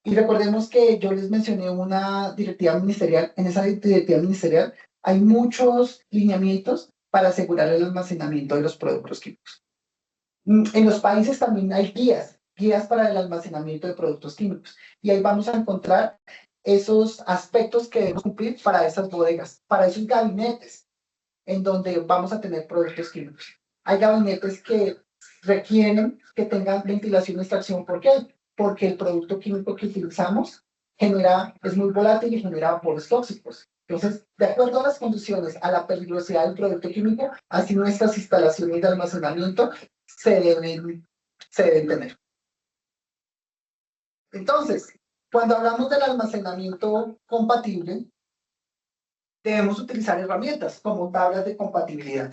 Y recordemos que yo les mencioné una directiva ministerial. En esa directiva ministerial hay muchos lineamientos para asegurar el almacenamiento de los productos químicos. En los países también hay guías para el almacenamiento de productos químicos. Y ahí vamos a encontrar esos aspectos que debemos cumplir para esas bodegas, para esos gabinetes en donde vamos a tener productos químicos. Hay gabinetes que requieren que tengan ventilación y extracción. ¿Por qué? Porque el producto químico que utilizamos es muy volátil y genera vapores tóxicos. Entonces, de acuerdo a las condiciones, a la peligrosidad del producto químico, así nuestras instalaciones de almacenamiento se deben tener. Entonces, cuando hablamos del almacenamiento compatible, debemos utilizar herramientas como tablas de compatibilidad.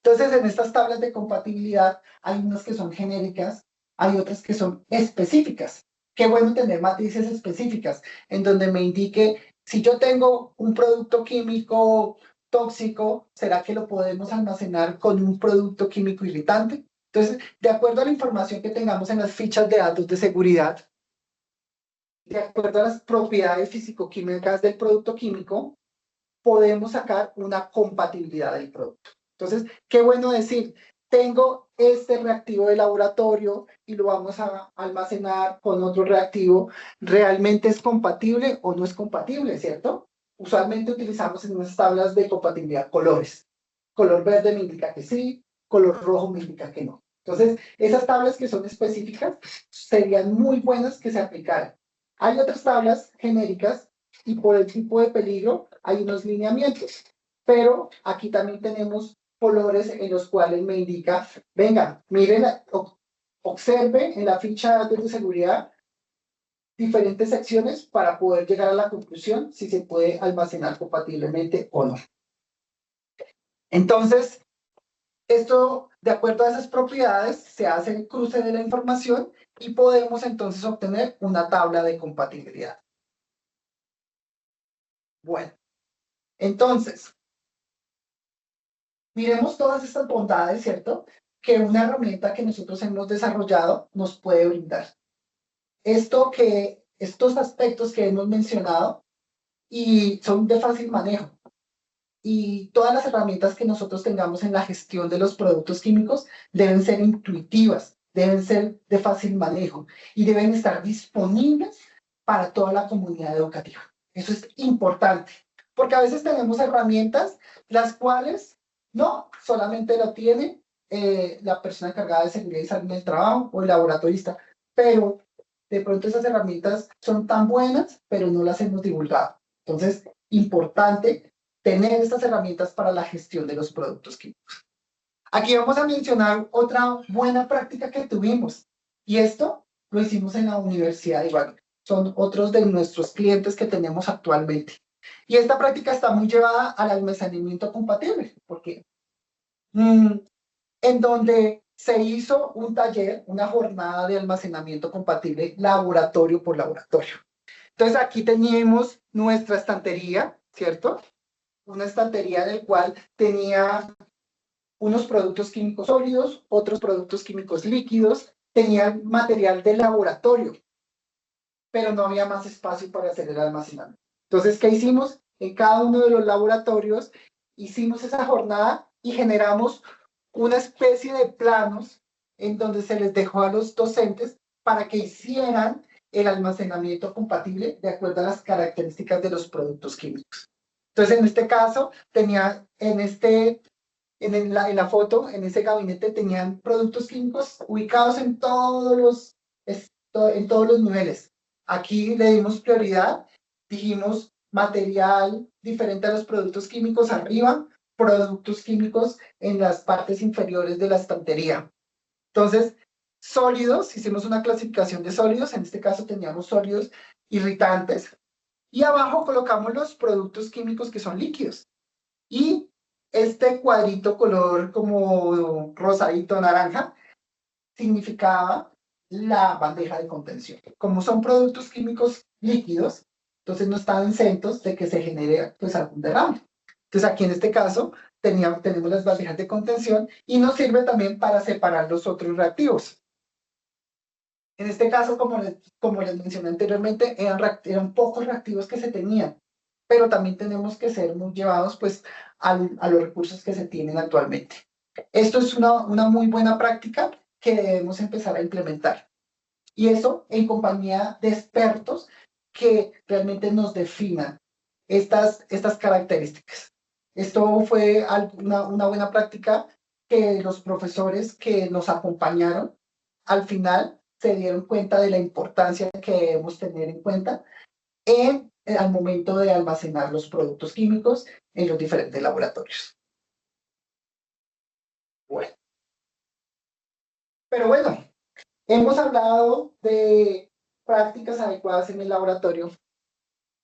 Entonces, en estas tablas de compatibilidad hay unas que son genéricas, hay otras que son específicas. Qué bueno tener matrices específicas en donde me indique si yo tengo un producto químico tóxico, ¿será que lo podemos almacenar con un producto químico irritante? Entonces, de acuerdo a la información que tengamos en las fichas de datos de seguridad, de acuerdo a las propiedades físico-químicas del producto químico, podemos sacar una compatibilidad del producto. Entonces, qué bueno decir, tengo este reactivo de laboratorio y lo vamos a almacenar con otro reactivo, ¿realmente es compatible o no es compatible, cierto? Usualmente utilizamos en unas tablas de compatibilidad colores. Color verde me indica que sí, color rojo me indica que no. Entonces, esas tablas que son específicas serían muy buenas que se aplicaran. Hay otras tablas genéricas y por el tipo de peligro hay unos lineamientos. Pero aquí también tenemos colores en los cuales me indica, venga, miren, observe en la ficha de datos de seguridad diferentes secciones para poder llegar a la conclusión si se puede almacenar compatiblemente o no. Entonces, esto, de acuerdo a esas propiedades, se hace el cruce de la información y podemos entonces obtener una tabla de compatibilidad. Bueno, entonces, miremos todas estas bondades, ¿cierto? Que una herramienta que nosotros hemos desarrollado nos puede brindar. Estos aspectos que hemos mencionado y son de fácil manejo. Y todas las herramientas que nosotros tengamos en la gestión de los productos químicos deben ser intuitivas, deben ser de fácil manejo y deben estar disponibles para toda la comunidad educativa. Eso es importante, porque a veces tenemos herramientas las cuales no solamente lo tiene la persona encargada de seguridad y salud del trabajo o el laboratorista, pero de pronto esas herramientas son tan buenas, pero no las hemos divulgado. Entonces, importante tener estas herramientas para la gestión de los productos químicos. Aquí vamos a mencionar otra buena práctica que tuvimos, y esto lo hicimos en la Universidad de Ibagué. Son otros de nuestros clientes que tenemos actualmente. Y esta práctica está muy llevada al almacenamiento compatible, porque en donde se hizo un taller, una jornada de almacenamiento compatible laboratorio por laboratorio. Entonces aquí teníamos nuestra estantería, ¿cierto? Una estantería del cual tenía unos productos químicos sólidos, otros productos químicos líquidos, tenía material de laboratorio, pero no había más espacio para hacer el almacenamiento. Entonces, ¿qué hicimos? En cada uno de los laboratorios hicimos esa jornada y generamos una especie de planos en donde se les dejó a los docentes para que hicieran el almacenamiento compatible de acuerdo a las características de los productos químicos. Entonces, en este caso, tenía en la foto, en ese gabinete, tenían productos químicos ubicados en todos los niveles. Aquí le dimos prioridad, dijimos material diferente a los productos químicos arriba, productos químicos en las partes inferiores de la estantería. Entonces, sólidos, hicimos una clasificación de sólidos, en este caso teníamos sólidos irritantes, y abajo colocamos los productos químicos que son líquidos. Y este cuadrito color como rosadito naranja significaba la bandeja de contención. Como son productos químicos líquidos, entonces no están exentos de que se genere pues algún derrame. Entonces aquí en este caso tenemos las bandejas de contención y nos sirve también para separar los otros reactivos. En este caso, como les mencioné anteriormente, eran pocos reactivos que se tenían, pero también tenemos que ser muy llevados pues a los recursos que se tienen actualmente. Esto es una muy buena práctica que debemos empezar a implementar. Y eso en compañía de expertos que realmente nos definan estas características. Esto fue una buena práctica que los profesores que nos acompañaron al final se dieron cuenta de la importancia que debemos tener en cuenta al momento de almacenar los productos químicos en los diferentes laboratorios. Bueno. Pero bueno, hemos hablado de prácticas adecuadas en el laboratorio,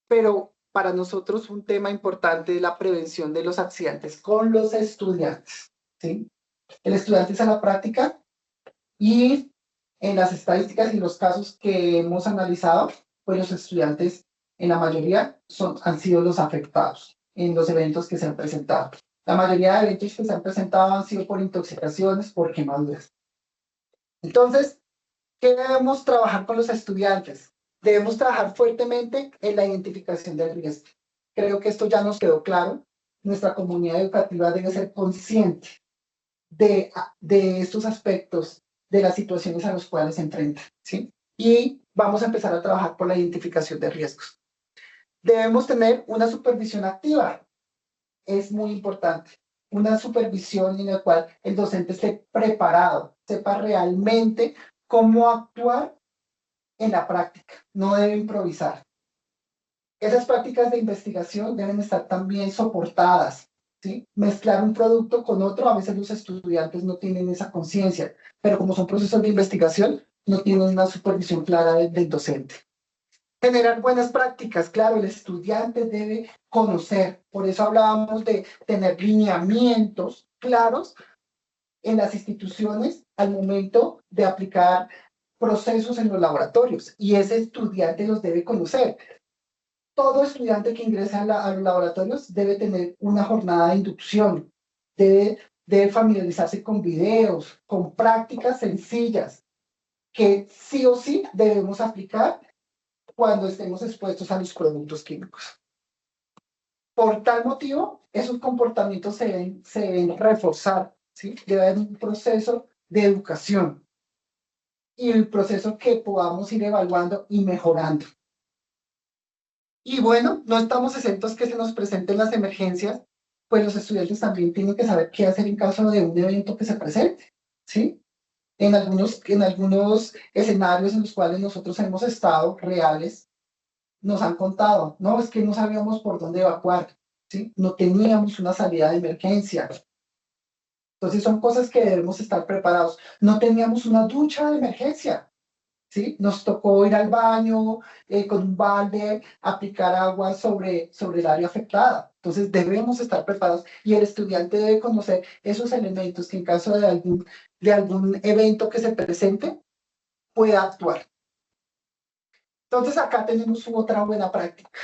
pero para nosotros un tema importante es la prevención de los accidentes con los estudiantes, ¿sí? El estudiante es a la práctica y en las estadísticas y los casos que hemos analizado, pues los estudiantes en la mayoría han sido los afectados en los eventos que se han presentado. La mayoría de eventos que se han presentado han sido por intoxicaciones, por quemaduras. Entonces, ¿qué debemos trabajar con los estudiantes? Debemos trabajar fuertemente en la identificación del riesgo. Creo que esto ya nos quedó claro. Nuestra comunidad educativa debe ser consciente de estos aspectos, de las situaciones a las cuales se enfrenta, ¿sí? Y vamos a empezar a trabajar por la identificación de riesgos. Debemos tener una supervisión activa. Es muy importante. Una supervisión en la cual el docente esté preparado, sepa realmente cómo actuar en la práctica, no debe improvisar. Esas prácticas de investigación deben estar también soportadas, ¿sí? Mezclar un producto con otro, a veces los estudiantes no tienen esa conciencia, pero como son procesos de investigación, no tienen una supervisión clara del docente. Generar buenas prácticas, claro, el estudiante debe conocer, por eso hablábamos de tener lineamientos claros en las instituciones al momento de aplicar procesos en los laboratorios, y ese estudiante los debe conocer. Todo estudiante que ingresa a los laboratorios debe tener una jornada de inducción, debe familiarizarse con videos, con prácticas sencillas, que sí o sí debemos aplicar cuando estemos expuestos a los productos químicos. Por tal motivo, esos comportamientos se deben reforzar, ¿sí? Debe haber un proceso de educación y el proceso que podamos ir evaluando y mejorando. Y bueno, no estamos exentos que se nos presenten las emergencias, pues los estudiantes también tienen que saber qué hacer en caso de un evento que se presente, ¿sí? En algunos escenarios en los cuales nosotros hemos estado reales, nos han contado, no, es que no sabíamos por dónde evacuar, ¿sí? No teníamos una salida de emergencia. Entonces son cosas que debemos estar preparados. No teníamos una ducha de emergencia, ¿sí? Nos tocó ir al baño con un balde, aplicar agua sobre el área afectada. Entonces debemos estar preparados y el estudiante debe conocer esos elementos que en caso de algún evento que se presente, pueda actuar. Entonces acá tenemos otra buena práctica,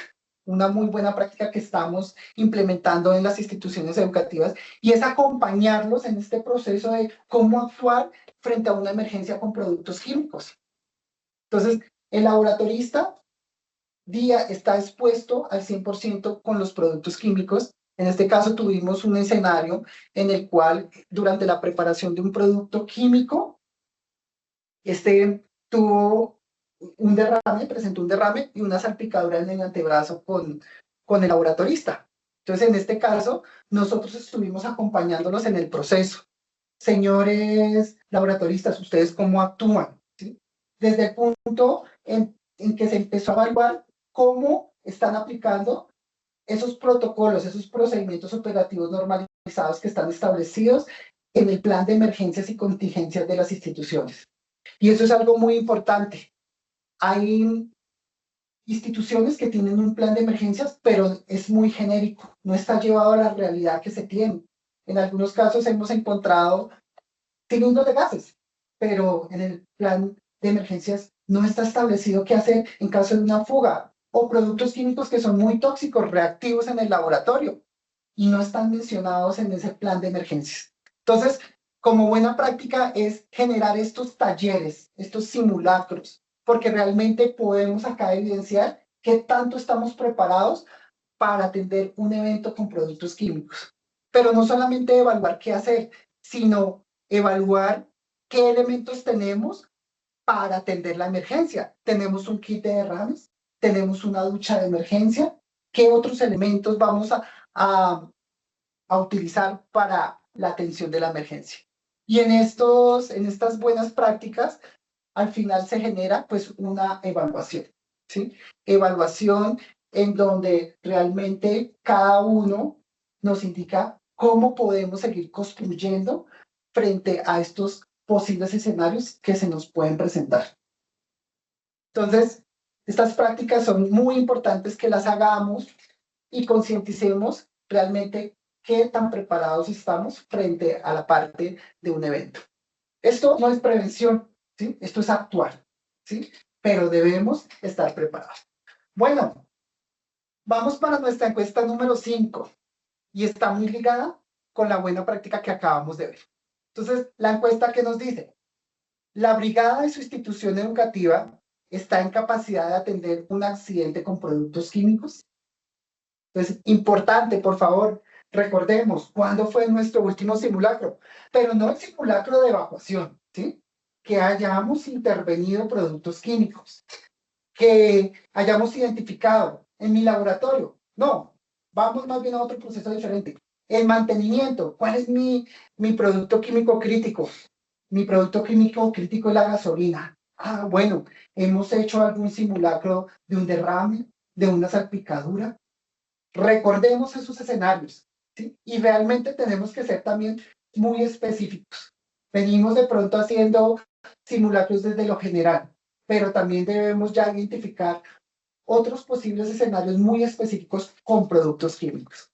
una muy buena práctica que estamos implementando en las instituciones educativas y es acompañarlos en este proceso de cómo actuar frente a una emergencia con productos químicos. Entonces, el laboratorista está expuesto al 100% con los productos químicos. En este caso tuvimos un escenario en el cual durante la preparación de un producto químico, presentó un derrame y una salpicadura en el antebrazo con el laboratorista. Entonces, en este caso, nosotros estuvimos acompañándolos en el proceso. Señores laboratoristas, ¿ustedes cómo actúan? ¿Sí? Desde el punto en que se empezó a evaluar cómo están aplicando esos protocolos, esos procedimientos operativos normalizados que están establecidos en el plan de emergencias y contingencias de las instituciones. Y eso es algo muy importante. Hay instituciones que tienen un plan de emergencias, pero es muy genérico, no está llevado a la realidad que se tiene. En algunos casos hemos encontrado cilindros de gases, pero en el plan de emergencias no está establecido qué hacer en caso de una fuga o productos químicos que son muy tóxicos, reactivos en el laboratorio y no están mencionados en ese plan de emergencias. Entonces, como buena práctica es generar estos talleres, estos simulacros, porque realmente podemos acá evidenciar qué tanto estamos preparados para atender un evento con productos químicos. Pero no solamente evaluar qué hacer, sino evaluar qué elementos tenemos para atender la emergencia. Tenemos un kit de derrames, tenemos una ducha de emergencia, qué otros elementos vamos a utilizar para la atención de la emergencia. Y en estas buenas prácticas, al final se genera pues una evaluación, ¿sí? Evaluación en donde realmente cada uno nos indica cómo podemos seguir construyendo frente a estos posibles escenarios que se nos pueden presentar. Entonces, estas prácticas son muy importantes que las hagamos y concienticemos realmente qué tan preparados estamos frente a la parte de un evento. Esto no es prevención, ¿sí? Esto es actuar, ¿sí? Pero debemos estar preparados. Bueno, vamos para nuestra encuesta número 5 y está muy ligada con la buena práctica que acabamos de ver. Entonces, la encuesta que nos dice, la brigada de su institución educativa está en capacidad de atender un accidente con productos químicos. Entonces, importante, por favor, recordemos cuándo fue nuestro último simulacro, pero no el simulacro de evacuación, ¿sí? Que hayamos intervenido productos químicos, que hayamos identificado en mi laboratorio. No, vamos más bien a otro proceso diferente. El mantenimiento, ¿cuál es mi producto químico crítico? Mi producto químico crítico es la gasolina. Ah, bueno, hemos hecho algún simulacro de un derrame, de una salpicadura. Recordemos esos escenarios, ¿sí? Y realmente tenemos que ser también muy específicos. Venimos de pronto haciendo simulacros desde lo general, pero también debemos ya identificar otros posibles escenarios muy específicos con productos químicos.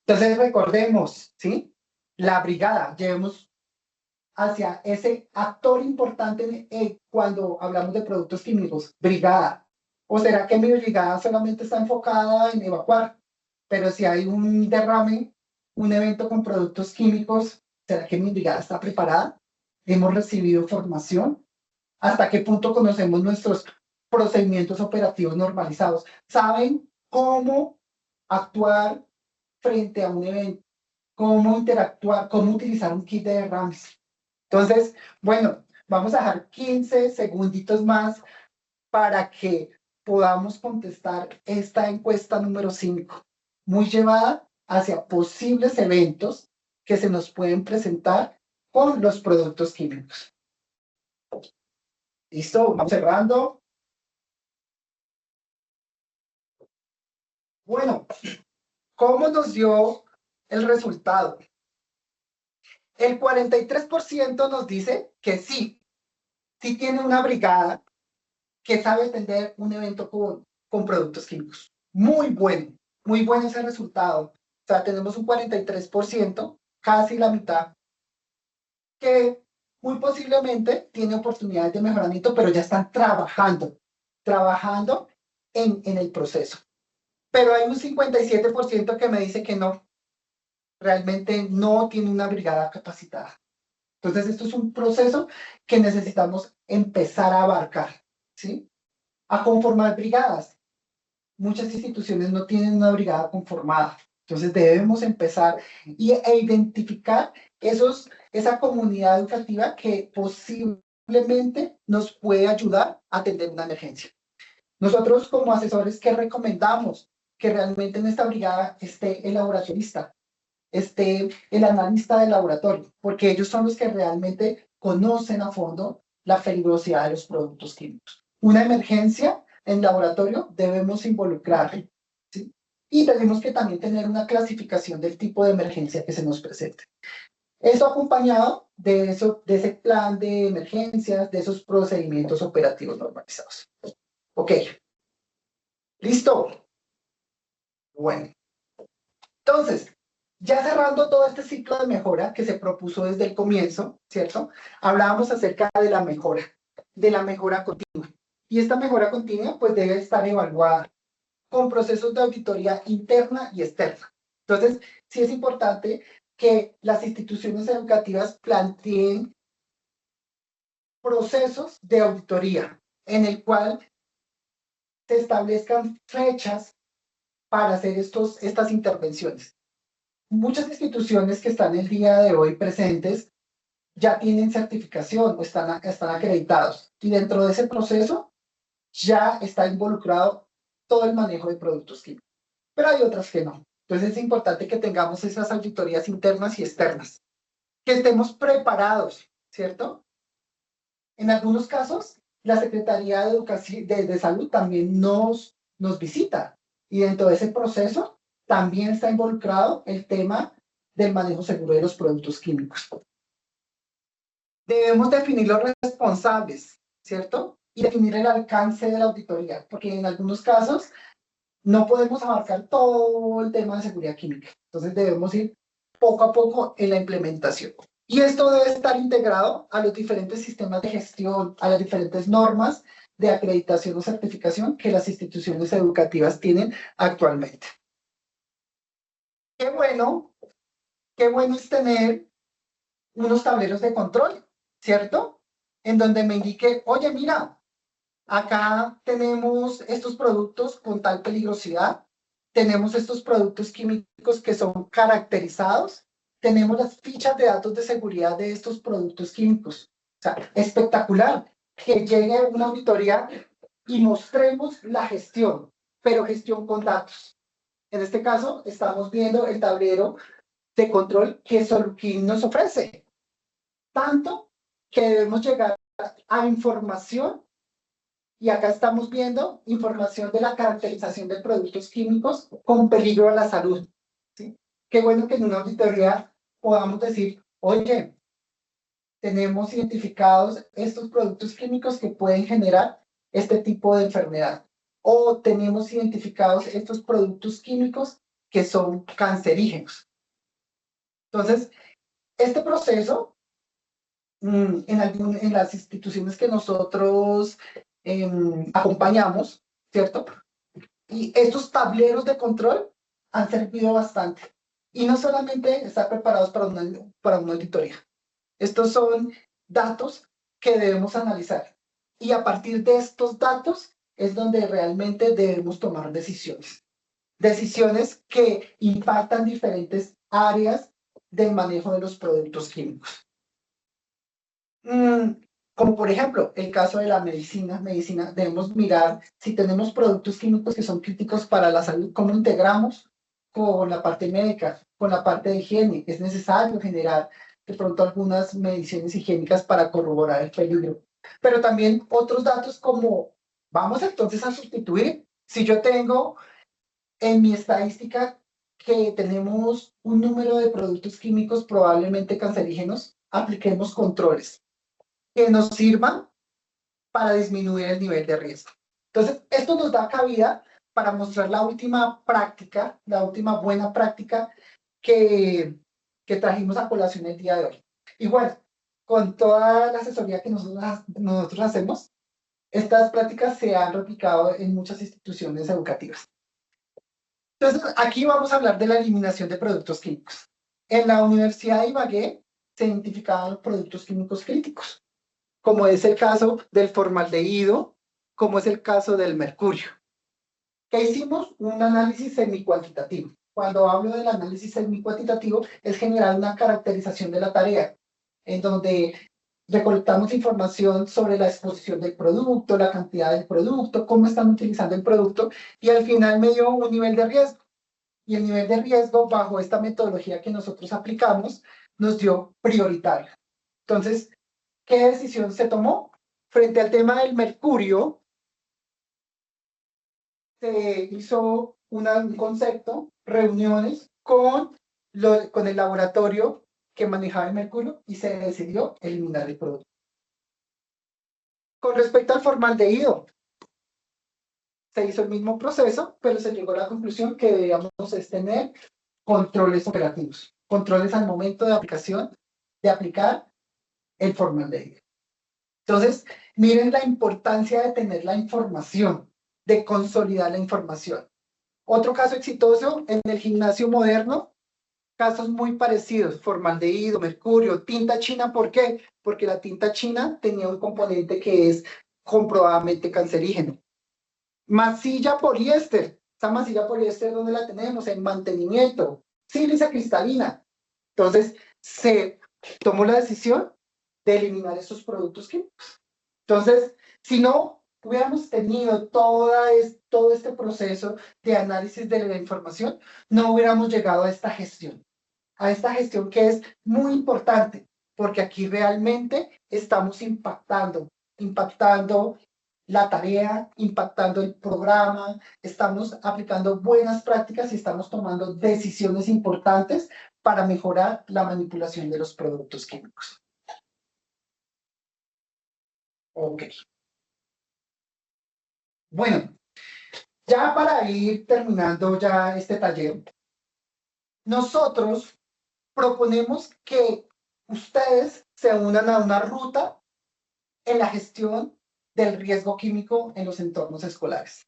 Entonces recordemos, ¿sí? La brigada, llevemos hacia ese actor importante cuando hablamos de productos químicos, brigada. ¿O será que mi brigada solamente está enfocada en evacuar? Pero si hay un derrame, un evento con productos químicos, ¿será que mi brigada está preparada? ¿Hemos recibido formación? ¿Hasta qué punto conocemos nuestros procedimientos operativos normalizados? ¿Saben cómo actuar frente a un evento? ¿Cómo interactuar? ¿Cómo utilizar un kit de derrames? Entonces, bueno, vamos a dejar 15 segunditos más para que podamos contestar esta encuesta número 5, muy llevada hacia posibles eventos que se nos pueden presentar con los productos químicos. ¿Listo? Vamos cerrando. Bueno, ¿cómo nos dio el resultado? El 43% nos dice que sí tiene una brigada que sabe atender un evento con productos químicos. Muy bueno ese resultado. O sea, tenemos un 43%, casi la mitad, que muy posiblemente tiene oportunidades de mejoramiento, pero ya están trabajando en el proceso. Pero hay un 57% que me dice que no, realmente no tiene una brigada capacitada. Entonces, esto es un proceso que necesitamos empezar a abarcar, ¿sí? A conformar brigadas. Muchas instituciones no tienen una brigada conformada. Entonces, debemos empezar e identificar esa comunidad educativa que posiblemente nos puede ayudar a atender una emergencia. Nosotros, como asesores, ¿qué recomendamos? Que realmente en esta brigada esté el laboratorista, el analista de laboratorio, porque ellos son los que realmente conocen a fondo la peligrosidad de los productos químicos. Una emergencia en laboratorio debemos involucrar, ¿sí? Y tenemos que también tener una clasificación del tipo de emergencia que se nos presente. Eso acompañado de ese plan de emergencias, de esos procedimientos operativos normalizados. Ok. ¿Listo? Bueno. Entonces, ya cerrando todo este ciclo de mejora que se propuso desde el comienzo, ¿cierto? Hablábamos acerca de la mejora continua. Y esta mejora continua pues debe estar evaluada con procesos de auditoría interna y externa. Entonces, sí es importante que las instituciones educativas planteen procesos de auditoría en el cual se establezcan fechas para hacer estas intervenciones. Muchas instituciones que están el día de hoy presentes ya tienen certificación o están acreditados. Y dentro de ese proceso ya está involucrado todo el manejo de productos químicos. Pero hay otras que no. Entonces es importante que tengamos esas auditorías internas y externas. Que estemos preparados, ¿cierto? En algunos casos, la Secretaría de Educación, de Salud también nos visita. Y dentro de ese proceso también está involucrado el tema del manejo seguro de los productos químicos. Debemos definir los responsables, ¿cierto? Y definir el alcance de la auditoría, porque en algunos casos no podemos abarcar todo el tema de seguridad química. Entonces debemos ir poco a poco en la implementación. Y esto debe estar integrado a los diferentes sistemas de gestión, a las diferentes normas de acreditación o certificación que las instituciones educativas tienen actualmente. Qué bueno es tener unos tableros de control, ¿cierto? En donde me indique, oye, mira, acá tenemos estos productos con tal peligrosidad, tenemos estos productos químicos que son caracterizados, tenemos las fichas de datos de seguridad de estos productos químicos. O sea, espectacular que llegue una auditoría y mostremos la gestión, pero gestión con datos. En este caso, estamos viendo el tablero de control que Soluquín nos ofrece. Tanto que debemos llegar a información, y acá estamos viendo información de la caracterización de productos químicos con peligro a la salud. ¿Sí? Qué bueno que en una auditoría podamos decir, oye, tenemos identificados estos productos químicos que pueden generar este tipo de enfermedad. O tenemos identificados estos productos químicos que son cancerígenos. Entonces, este proceso, en las instituciones que nosotros acompañamos, ¿cierto? Y estos tableros de control han servido bastante. Y no solamente estar preparados para una auditoría. Estos son datos que debemos analizar. Y a partir de estos datos es donde realmente debemos tomar decisiones. Decisiones que impactan diferentes áreas del manejo de los productos químicos. Como por ejemplo, el caso de la medicina, debemos mirar si tenemos productos químicos que son críticos para la salud, cómo integramos con la parte médica, con la parte de higiene. Es necesario generar de pronto algunas mediciones higiénicas para corroborar el peligro. Pero también otros datos como, vamos entonces a sustituir, si yo tengo en mi estadística que tenemos un número de productos químicos probablemente cancerígenos, apliquemos controles que nos sirvan para disminuir el nivel de riesgo. Entonces, esto nos da cabida para mostrar la última práctica, la última buena práctica que trajimos a colación el día de hoy. Igual, con toda la asesoría que nosotros hacemos, estas prácticas se han replicado en muchas instituciones educativas. Entonces, aquí vamos a hablar de la eliminación de productos químicos. En la Universidad de Ibagué se identificaban los productos químicos críticos, como es el caso del formaldehído, como es el caso del mercurio. ¿Qué hicimos? Un análisis semi-cuantitativo. Cuando hablo del análisis semi-cuantitativo, es generar una caracterización de la tarea, en donde recolectamos información sobre la exposición del producto, la cantidad del producto, cómo están utilizando el producto, y al final me dio un nivel de riesgo. Y el nivel de riesgo, bajo esta metodología que nosotros aplicamos, nos dio prioritario. Entonces, ¿qué decisión se tomó? Frente al tema del mercurio, se hizo un concepto, reuniones con el laboratorio que manejaba el mercurio y se decidió eliminar el producto. Con respecto al formaldehído, se hizo el mismo proceso, pero se llegó a la conclusión que debíamos tener controles operativos, controles al momento de aplicación, de aplicar el formaldehído. Entonces, miren la importancia de tener la información, de consolidar la información. Otro caso exitoso en el gimnasio moderno, casos muy parecidos, formaldehído, mercurio, tinta china. ¿Por qué? Porque la tinta china tenía un componente que es comprobadamente cancerígeno. Masilla poliéster, Esta masilla poliéster, ¿dónde la tenemos? En mantenimiento, sílice cristalina. Entonces, se tomó la decisión de eliminar esos productos químicos. Entonces, si no hubiéramos tenido todo este proceso de análisis de la información, no hubiéramos llegado a esta gestión que es muy importante, porque aquí realmente estamos impactando la tarea, impactando el programa, estamos aplicando buenas prácticas y estamos tomando decisiones importantes para mejorar la manipulación de los productos químicos. Ok. Bueno, ya para ir terminando ya este taller, nosotros proponemos que ustedes se unan a una ruta en la gestión del riesgo químico en los entornos escolares.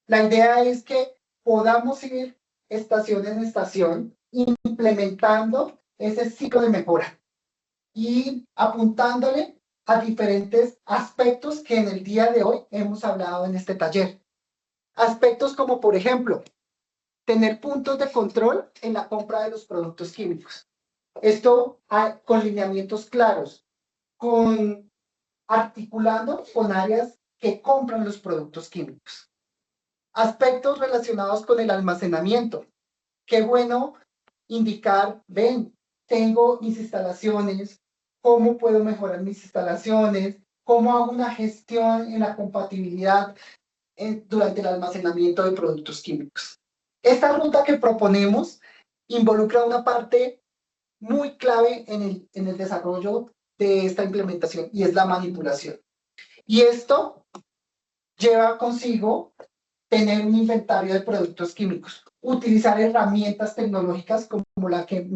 La idea es que podamos ir estación en estación implementando ese ciclo de mejora y apuntándole a diferentes aspectos que en el día de hoy hemos hablado en este taller. Aspectos como, por ejemplo, tener puntos de control en la compra de los productos químicos. Esto con lineamientos claros, articulando con áreas que compran los productos químicos. Aspectos relacionados con el almacenamiento. Qué bueno indicar, ven, tengo mis instalaciones, cómo puedo mejorar mis instalaciones, cómo hago una gestión en la compatibilidad durante el almacenamiento de productos químicos. Esta ruta que proponemos involucra una parte muy clave en el desarrollo de esta implementación y es la manipulación. Y esto lleva consigo tener un inventario de productos químicos, utilizar herramientas tecnológicas como la que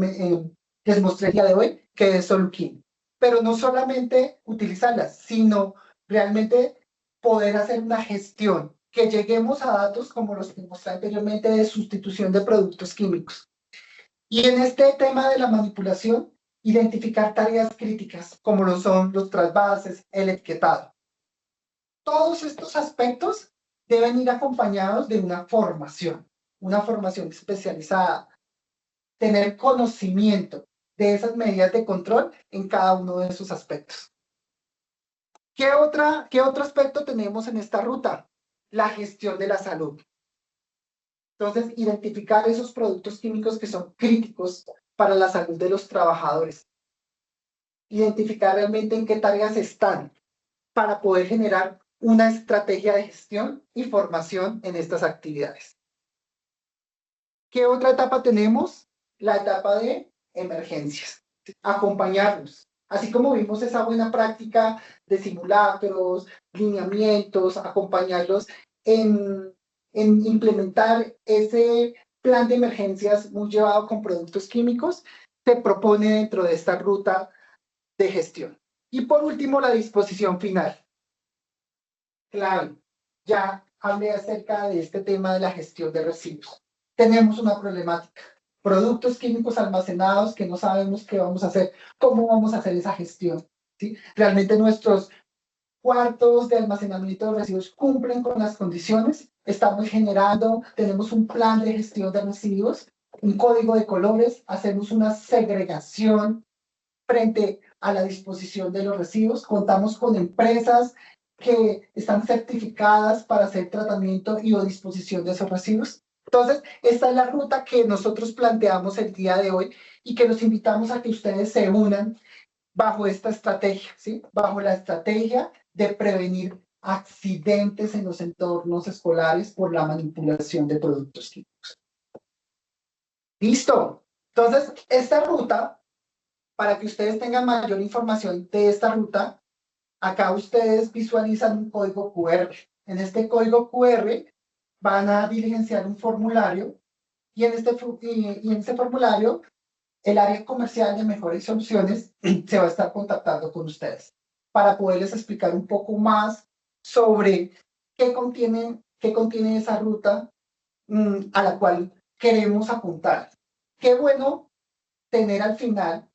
les mostré el día de hoy, que es Soluquín. Pero no solamente utilizarlas, sino realmente poder hacer una gestión, que lleguemos a datos como los que mostré anteriormente de sustitución de productos químicos. Y en este tema de la manipulación, identificar tareas críticas, como lo son los trasvases, el etiquetado. Todos estos aspectos deben ir acompañados de una formación especializada, tener conocimiento de esas medidas de control en cada uno de esos aspectos. ¿Qué otro aspecto tenemos en esta ruta? La gestión de la salud. Entonces, identificar esos productos químicos que son críticos para la salud de los trabajadores. Identificar realmente en qué tareas están para poder generar una estrategia de gestión y formación en estas actividades. ¿Qué otra etapa tenemos? La etapa de emergencias. Acompañarlos. Así como vimos esa buena práctica de simulacros, lineamientos, acompañarlos en implementar ese plan de emergencias muy llevado con productos químicos, se propone dentro de esta ruta de gestión. Y por último, la disposición final. Claro, ya hablé acerca de este tema de la gestión de residuos. Tenemos una problemática. Productos químicos almacenados que no sabemos qué vamos a hacer, cómo vamos a hacer esa gestión. ¿Sí? Realmente nuestros cuartos de almacenamiento de residuos cumplen con las condiciones. Estamos generando, tenemos un plan de gestión de residuos, un código de colores, hacemos una segregación frente a la disposición de los residuos. Contamos con empresas que están certificadas para hacer tratamiento y o disposición de esos residuos. Entonces, esta es la ruta que nosotros planteamos el día de hoy y que los invitamos a que ustedes se unan bajo esta estrategia, ¿sí? Bajo la estrategia de prevenir accidentes en los entornos escolares por la manipulación de productos químicos. ¿Listo? Entonces, esta ruta, para que ustedes tengan mayor información de esta ruta, acá ustedes visualizan un código QR. En este código QR van a diligenciar un formulario y en este formulario el área comercial de Mejores Soluciones se va a estar contactando con ustedes para poderles explicar un poco más sobre qué contiene esa ruta a la cual queremos apuntar. Qué bueno tener al final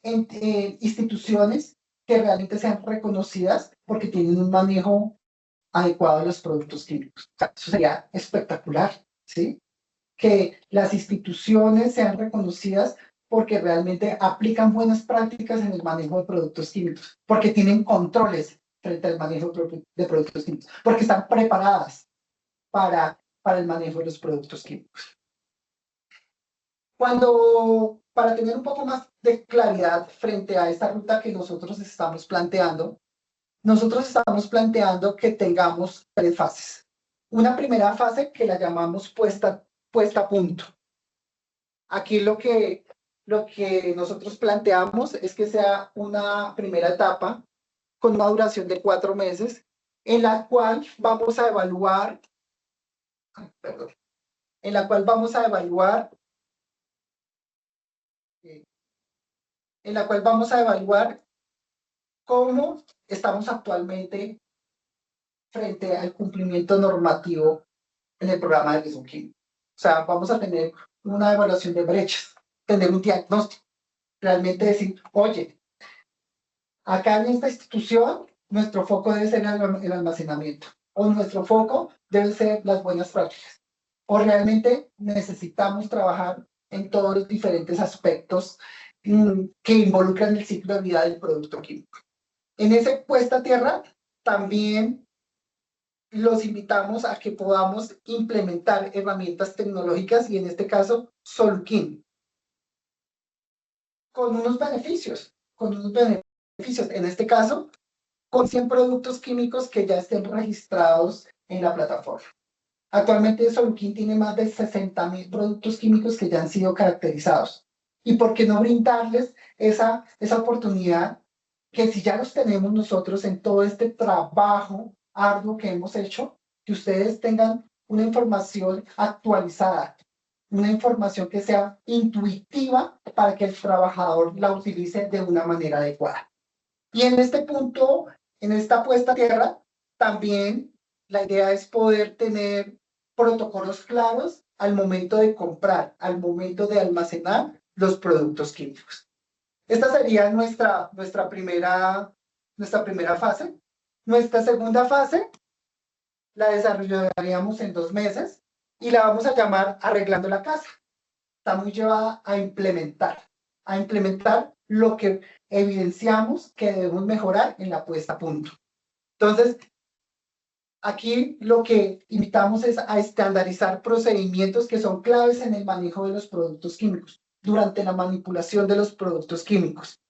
instituciones que realmente sean reconocidas porque tienen un manejo adecuado a los productos químicos. O sea, eso sería espectacular, ¿sí? Que las instituciones sean reconocidas porque realmente aplican buenas prácticas en el manejo de productos químicos, porque tienen controles frente al manejo de productos químicos, porque están preparadas para el manejo de los productos químicos. Para tener un poco más de claridad frente a esta ruta que nosotros estamos planteando que tengamos 3 fases. Una primera fase que la llamamos puesta a punto. Aquí lo que nosotros planteamos es que sea una primera etapa con una duración de 4 meses, en la cual vamos a evaluar, cómo estamos actualmente frente al cumplimiento normativo en el programa de riesgo químico. O sea, vamos a tener una evaluación de brechas, tener un diagnóstico, realmente decir, oye, acá en esta institución, nuestro foco debe ser el almacenamiento, o nuestro foco deben ser las buenas prácticas, o realmente necesitamos trabajar en todos los diferentes aspectos que involucran el ciclo de vida del producto químico. En ese puesta a tierra, también los invitamos a que podamos implementar herramientas tecnológicas y en este caso Soluquin, con unos beneficios, en este caso con 100 productos químicos que ya estén registrados en la plataforma. Actualmente Soluquin tiene más de 60.000 productos químicos que ya han sido caracterizados. ¿Y por qué no brindarles esa oportunidad que si ya los tenemos nosotros en todo este trabajo arduo que hemos hecho, que ustedes tengan una información actualizada, una información que sea intuitiva para que el trabajador la utilice de una manera adecuada? Y en este punto, en esta puesta a tierra, también la idea es poder tener protocolos claros al momento de comprar, al momento de almacenar los productos químicos. Esta sería nuestra primera fase. Nuestra segunda fase la desarrollaríamos en 2 meses y la vamos a llamar Arreglando la Casa. Está muy llevada a implementar lo que evidenciamos que debemos mejorar en la puesta a punto. Entonces, aquí lo que invitamos es a estandarizar procedimientos que son claves en el manejo de los productos químicos, durante la manipulación de los productos químicos.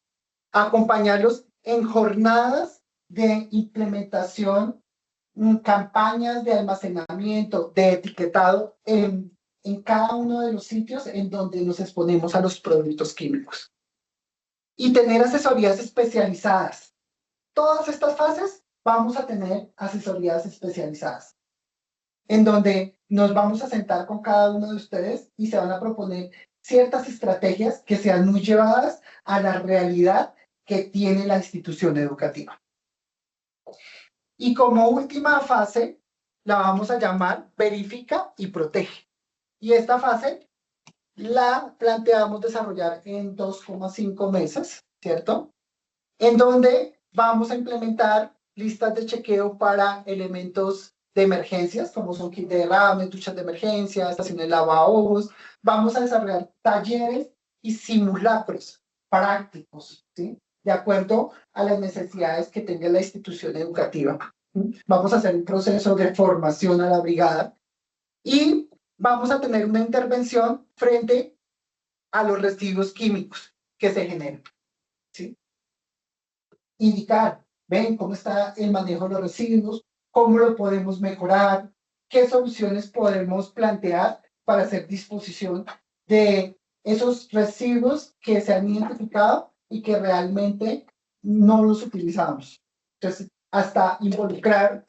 Acompañarlos en jornadas de implementación, campañas de almacenamiento, de etiquetado en cada uno de los sitios en donde nos exponemos a los productos químicos. Y tener asesorías especializadas. Todas estas fases vamos a tener asesorías especializadas, en donde nos vamos a sentar con cada uno de ustedes y se van a proponer ciertas estrategias que sean muy llevadas a la realidad que tiene la institución educativa. Y como última fase, la vamos a llamar Verifica y Protege. Y esta fase la planteamos desarrollar en 2,5 meses, ¿cierto? En donde vamos a implementar listas de chequeo para elementos de emergencias, como son kits de derrame, duchas de emergencia, estaciones de lavaojos. Vamos a desarrollar talleres y simulacros prácticos, ¿sí? De acuerdo a las necesidades que tenga la institución educativa. Vamos a hacer un proceso de formación a la brigada y vamos a tener una intervención frente a los residuos químicos que se generan, ¿sí? Indicar, ven cómo está el manejo de los residuos, cómo lo podemos mejorar, qué soluciones podemos plantear para hacer disposición de esos residuos que se han identificado y que realmente no los utilizamos. Entonces, hasta involucrar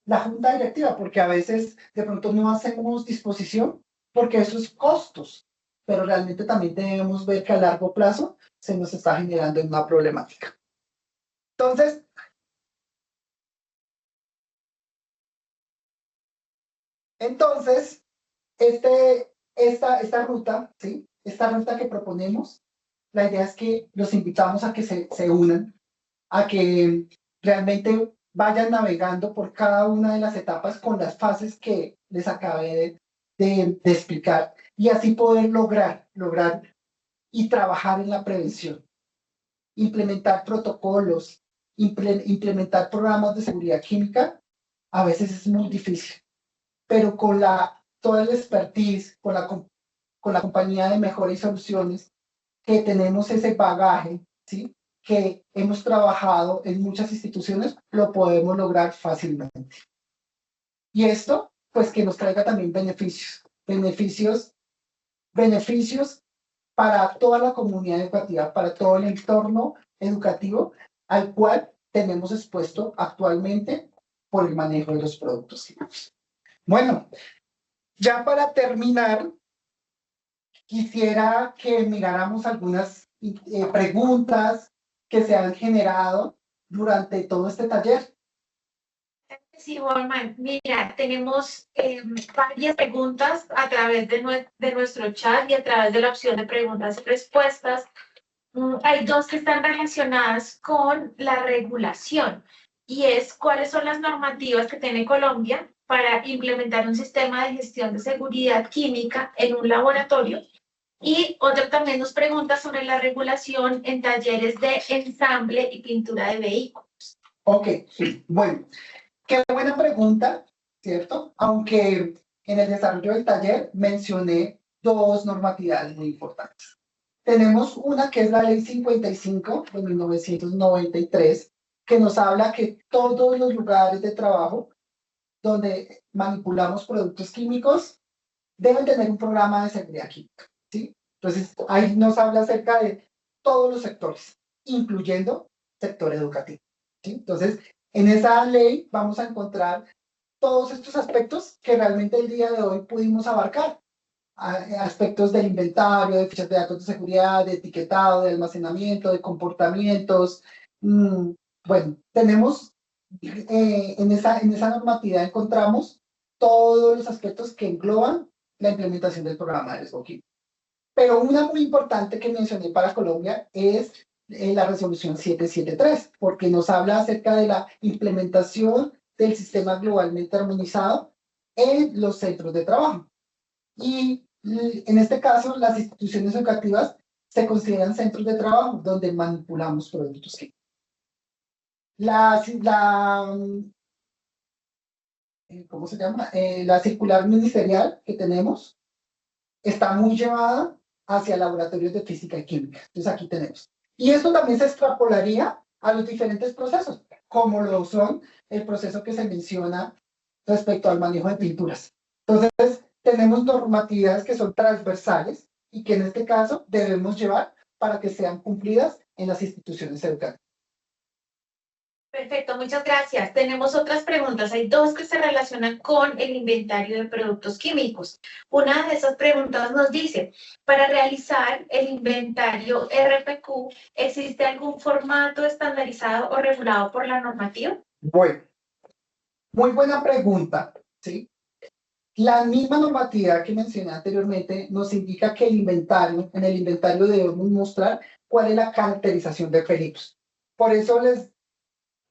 la junta directiva, porque a veces de pronto no hacemos disposición, porque eso es costos, pero realmente también debemos ver que a largo plazo se nos está generando una problemática. Entonces, esta ruta, ¿sí? Esta ruta que proponemos, la idea es que los invitamos a que se unan a que realmente vayan navegando por cada una de las etapas con las fases que les acabé de explicar y así poder lograr y trabajar en la prevención, implementar protocolos, implementar programas de seguridad química. A veces es muy difícil, pero con toda el expertise, con la compañía de Mejora y Soluciones, que tenemos ese bagaje, ¿sí?, que hemos trabajado en muchas instituciones, lo podemos lograr fácilmente. Y esto, pues que nos traiga también beneficios para toda la comunidad educativa, para todo el entorno educativo al cual tenemos expuesto actualmente por el manejo de los productos químicos. Bueno, ya para terminar, quisiera que miráramos algunas preguntas que se han generado durante todo este taller. Sí, Wolman, mira, tenemos varias preguntas a través de nuestro chat y a través de la opción de preguntas y respuestas. Hay dos que están relacionadas con la regulación y es cuáles son las normativas que tiene Colombia para implementar un sistema de gestión de seguridad química en un laboratorio. Y otra también nos pregunta sobre la regulación en talleres de ensamble y pintura de vehículos. Ok, bueno, qué buena pregunta, ¿cierto? Aunque en el desarrollo del taller mencioné dos normatividades muy importantes. Tenemos una que es la Ley 55 de 1993, que nos habla que todos los lugares de trabajo donde manipulamos productos químicos deben tener un programa de seguridad química, ¿sí? Entonces, ahí nos habla acerca de todos los sectores, incluyendo sector educativo, ¿sí? Entonces, en esa ley vamos a encontrar todos estos aspectos que realmente el día de hoy pudimos abarcar. Aspectos del inventario, de fichas de datos de seguridad, de etiquetado, de almacenamiento, de comportamientos. Bueno, tenemos en esa normatividad encontramos todos los aspectos que engloban la implementación del programa de riesgo químico. Pero una muy importante que mencioné para Colombia es la resolución 773, porque nos habla acerca de la implementación del sistema globalmente armonizado en los centros de trabajo. Y en este caso, las instituciones educativas se consideran centros de trabajo donde manipulamos productos químicos. ¿Cómo se llama? La circular ministerial que tenemos está muy llevada hacia laboratorios de física y química. Entonces aquí tenemos. Y esto también se extrapolaría a los diferentes procesos, como lo son el proceso que se menciona respecto al manejo de pinturas. Entonces, tenemos normatividades que son transversales y que en este caso debemos llevar para que sean cumplidas en las instituciones educativas. Perfecto, muchas gracias. Tenemos otras preguntas. Hay dos que se relacionan con el inventario de productos químicos. Una de esas preguntas nos dice, para realizar el inventario RFQ, ¿existe algún formato estandarizado o regulado por la normativa? Bueno, muy buena pregunta, ¿sí? La misma normativa que mencioné anteriormente nos indica que en el inventario debemos mostrar cuál es la caracterización de peritos. Por eso les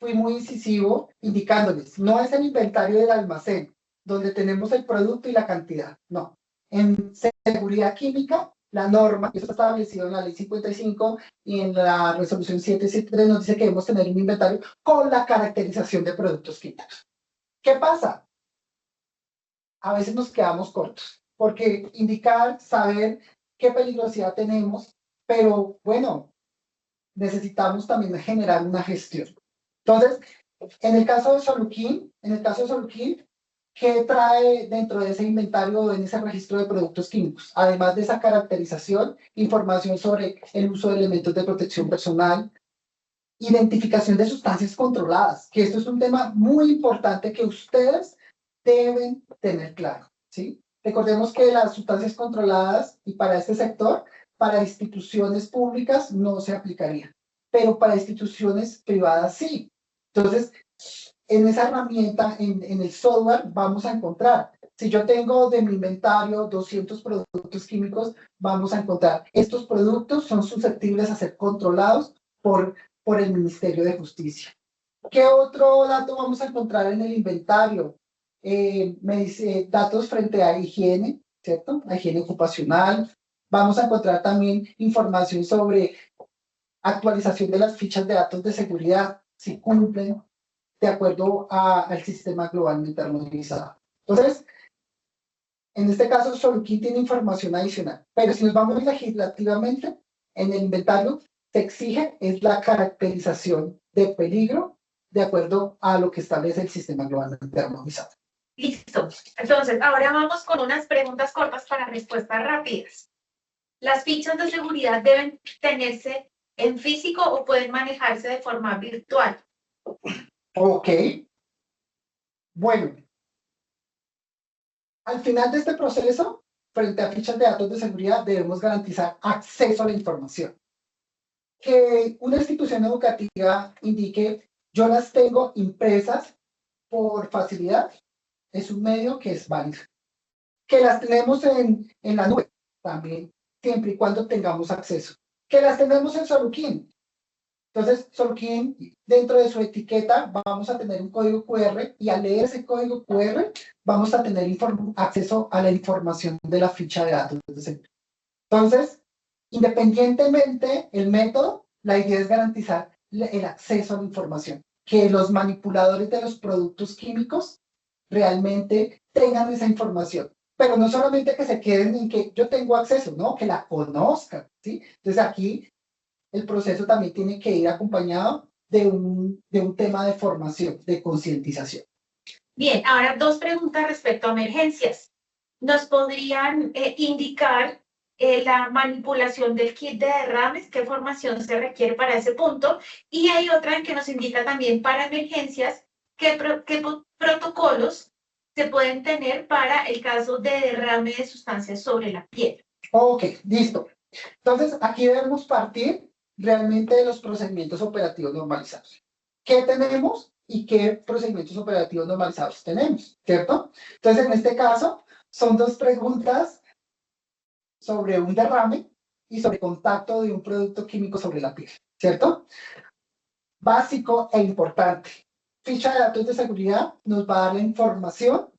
fui muy incisivo indicándoles, no es el inventario del almacén, donde tenemos el producto y la cantidad, no. En seguridad química, la norma, y eso está establecido en la ley 55 y en la resolución 773 nos dice que debemos tener un inventario con la caracterización de productos químicos. ¿Qué pasa? A veces nos quedamos cortos, porque indicar, saber qué peligrosidad tenemos, pero bueno, necesitamos también generar una gestión. Entonces, en el caso de Soluquín, ¿qué trae dentro de ese inventario, en ese registro de productos químicos? Además de esa caracterización, información sobre el uso de elementos de protección personal, identificación de sustancias controladas, que esto es un tema muy importante que ustedes deben tener claro, ¿sí? Recordemos que las sustancias controladas, y para este sector, para instituciones públicas no se aplicaría, pero para instituciones privadas sí. Entonces, en esa herramienta, en el software, vamos a encontrar, si yo tengo de mi inventario 200 productos químicos, vamos a encontrar, estos productos son susceptibles a ser controlados por por el Ministerio de Justicia. ¿Qué otro dato vamos a encontrar en el inventario? Me dice datos frente a higiene, ¿cierto? A higiene ocupacional. Vamos a encontrar también información sobre actualización de las fichas de datos de seguridad, si cumplen de acuerdo al sistema globalmente armonizado. Entonces, en este caso, Solukin tiene información adicional, pero si nos vamos legislativamente, en el inventario se exige es la caracterización de peligro de acuerdo a lo que establece el sistema globalmente armonizado. Listo. Entonces, ahora vamos con unas preguntas cortas para respuestas rápidas. ¿Las fichas de seguridad deben tenerse en físico o pueden manejarse de forma virtual? Ok. Bueno. Al final de este proceso, frente a fichas de datos de seguridad, debemos garantizar acceso a la información. Que una institución educativa indique, yo las tengo impresas por facilidad, es un medio que es válido. Que las tenemos en la nube, también, siempre y cuando tengamos acceso. Que las tenemos en Solukin. Entonces, Solukin, dentro de su etiqueta, vamos a tener un código QR y al leer ese código QR, vamos a tener acceso a la información de la ficha de datos de seguridad. Entonces, independientemente el método, la idea es garantizar el acceso a la información, que los manipuladores de los productos químicos realmente tengan esa información. Pero no solamente que se queden en que yo tengo acceso, no, que la conozcan, ¿sí? Entonces aquí el proceso también tiene que ir acompañado de un tema de formación, de concientización. Bien, ahora dos preguntas respecto a emergencias. ¿Nos podrían indicar la manipulación del kit de derrames? ¿Qué formación se requiere para ese punto? Y hay otra en que nos indica también para emergencias qué protocolos se pueden tener para el caso de derrame de sustancias sobre la piel. Ok, listo. Entonces, aquí debemos partir realmente de los procedimientos operativos normalizados. ¿Qué tenemos y qué procedimientos operativos normalizados tenemos? ¿Cierto? Entonces, en este caso, son dos preguntas sobre un derrame y sobre contacto de un producto químico sobre la piel, ¿cierto? Básico e importante. Ficha de datos de seguridad nos va a dar la información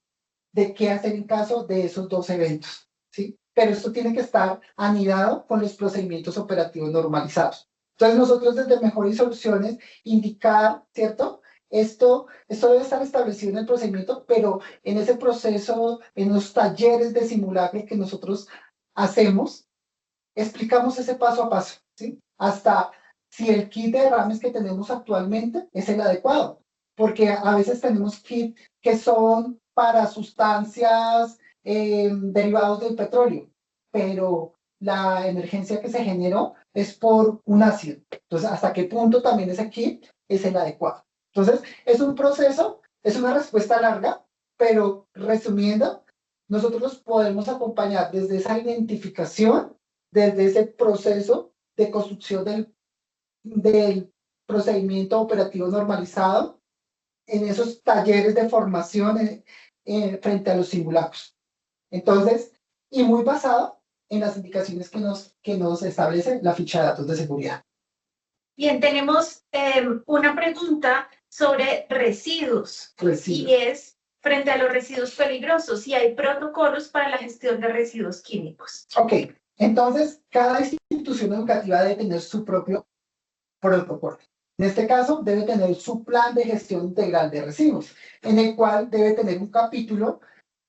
de qué hacer en caso de esos dos eventos, ¿sí? Pero esto tiene que estar anidado con los procedimientos operativos normalizados. Entonces nosotros desde Mejores Soluciones indicar, ¿cierto? Esto debe estar establecido en el procedimiento, pero en ese proceso, en los talleres de simulacro que nosotros hacemos, explicamos ese paso a paso, ¿sí? Hasta si el kit de derrames que tenemos actualmente es el adecuado, porque a veces tenemos kits que son para sustancias derivados del petróleo, pero la emergencia que se generó es por un ácido. Entonces, ¿hasta qué punto también ese kit es el adecuado? Entonces, es un proceso, es una respuesta larga, pero resumiendo, nosotros los podemos acompañar desde esa identificación, desde ese proceso de construcción del procedimiento operativo normalizado, en esos talleres de formación frente a los simulacros. Entonces, y muy basado en las indicaciones que nos establece la ficha de datos de seguridad. Bien, tenemos una pregunta sobre residuos. Y es frente a los residuos peligrosos, si hay protocolos para la gestión de residuos químicos. Ok, entonces cada institución educativa debe tener su propio protocolo. En este caso, debe tener su plan de gestión integral de residuos, en el cual debe tener un capítulo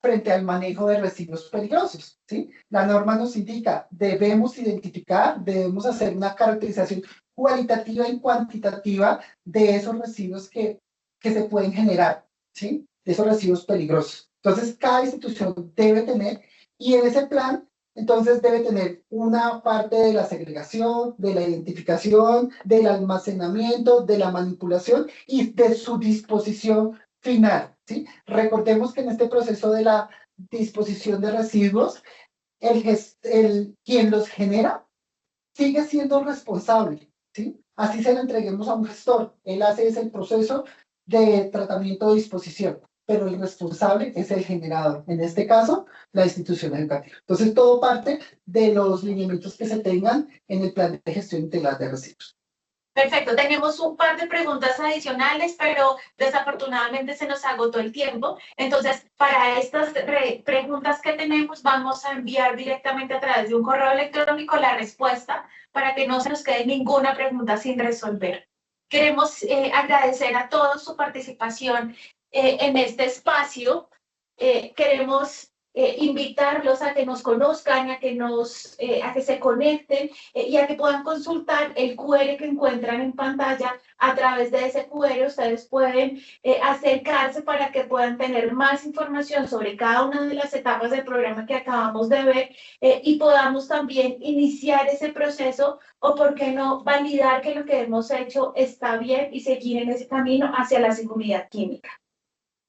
frente al manejo de residuos peligrosos, ¿sí? La norma nos indica, debemos identificar, debemos hacer una caracterización cualitativa y cuantitativa de esos residuos que se pueden generar, ¿sí? De esos residuos peligrosos. Entonces, cada institución debe tener, y en ese plan, entonces debe tener una parte de la segregación, de la identificación, del almacenamiento, de la manipulación y de su disposición final, ¿sí? Recordemos que en este proceso de la disposición de residuos, quien los genera sigue siendo responsable, ¿sí? Así se lo entreguemos a un gestor. Él hace ese proceso de tratamiento de disposición, pero el responsable es el generador, en este caso, la institución educativa. Entonces, todo parte de los lineamientos que se tengan en el plan de gestión integral de residuos. Perfecto, tenemos un par de preguntas adicionales, pero desafortunadamente se nos agotó el tiempo. Entonces, para estas preguntas que tenemos, vamos a enviar directamente a través de un correo electrónico la respuesta para que no se nos quede ninguna pregunta sin resolver. Queremos agradecer a todos su participación en este espacio. Queremos invitarlos a que nos conozcan, a que se conecten y a que puedan consultar el QR que encuentran en pantalla. A través de ese QR ustedes pueden acercarse para que puedan tener más información sobre cada una de las etapas del programa que acabamos de ver y podamos también iniciar ese proceso o, por qué no, validar que lo que hemos hecho está bien y seguir en ese camino hacia la seguridad química.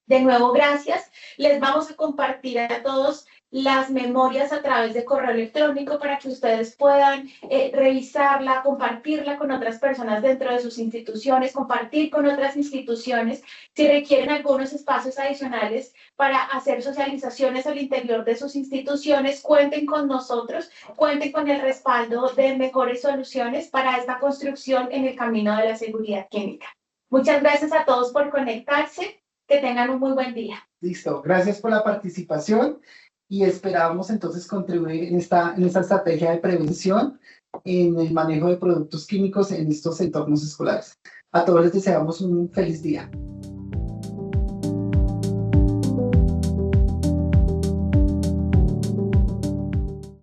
De nuevo, gracias. Les vamos a compartir a todos las memorias a través de correo electrónico para que ustedes puedan revisarla, compartirla con otras personas dentro de sus instituciones, compartir con otras instituciones. Si requieren algunos espacios adicionales para hacer socializaciones al interior de sus instituciones, cuenten con nosotros, cuenten con el respaldo de Mejores Soluciones para esta construcción en el camino de la seguridad química. Muchas gracias a todos por conectarse. Que tengan un muy buen día. Listo, gracias por la participación y esperamos entonces contribuir en esta estrategia de prevención en el manejo de productos químicos en estos entornos escolares. A todos les deseamos un feliz día.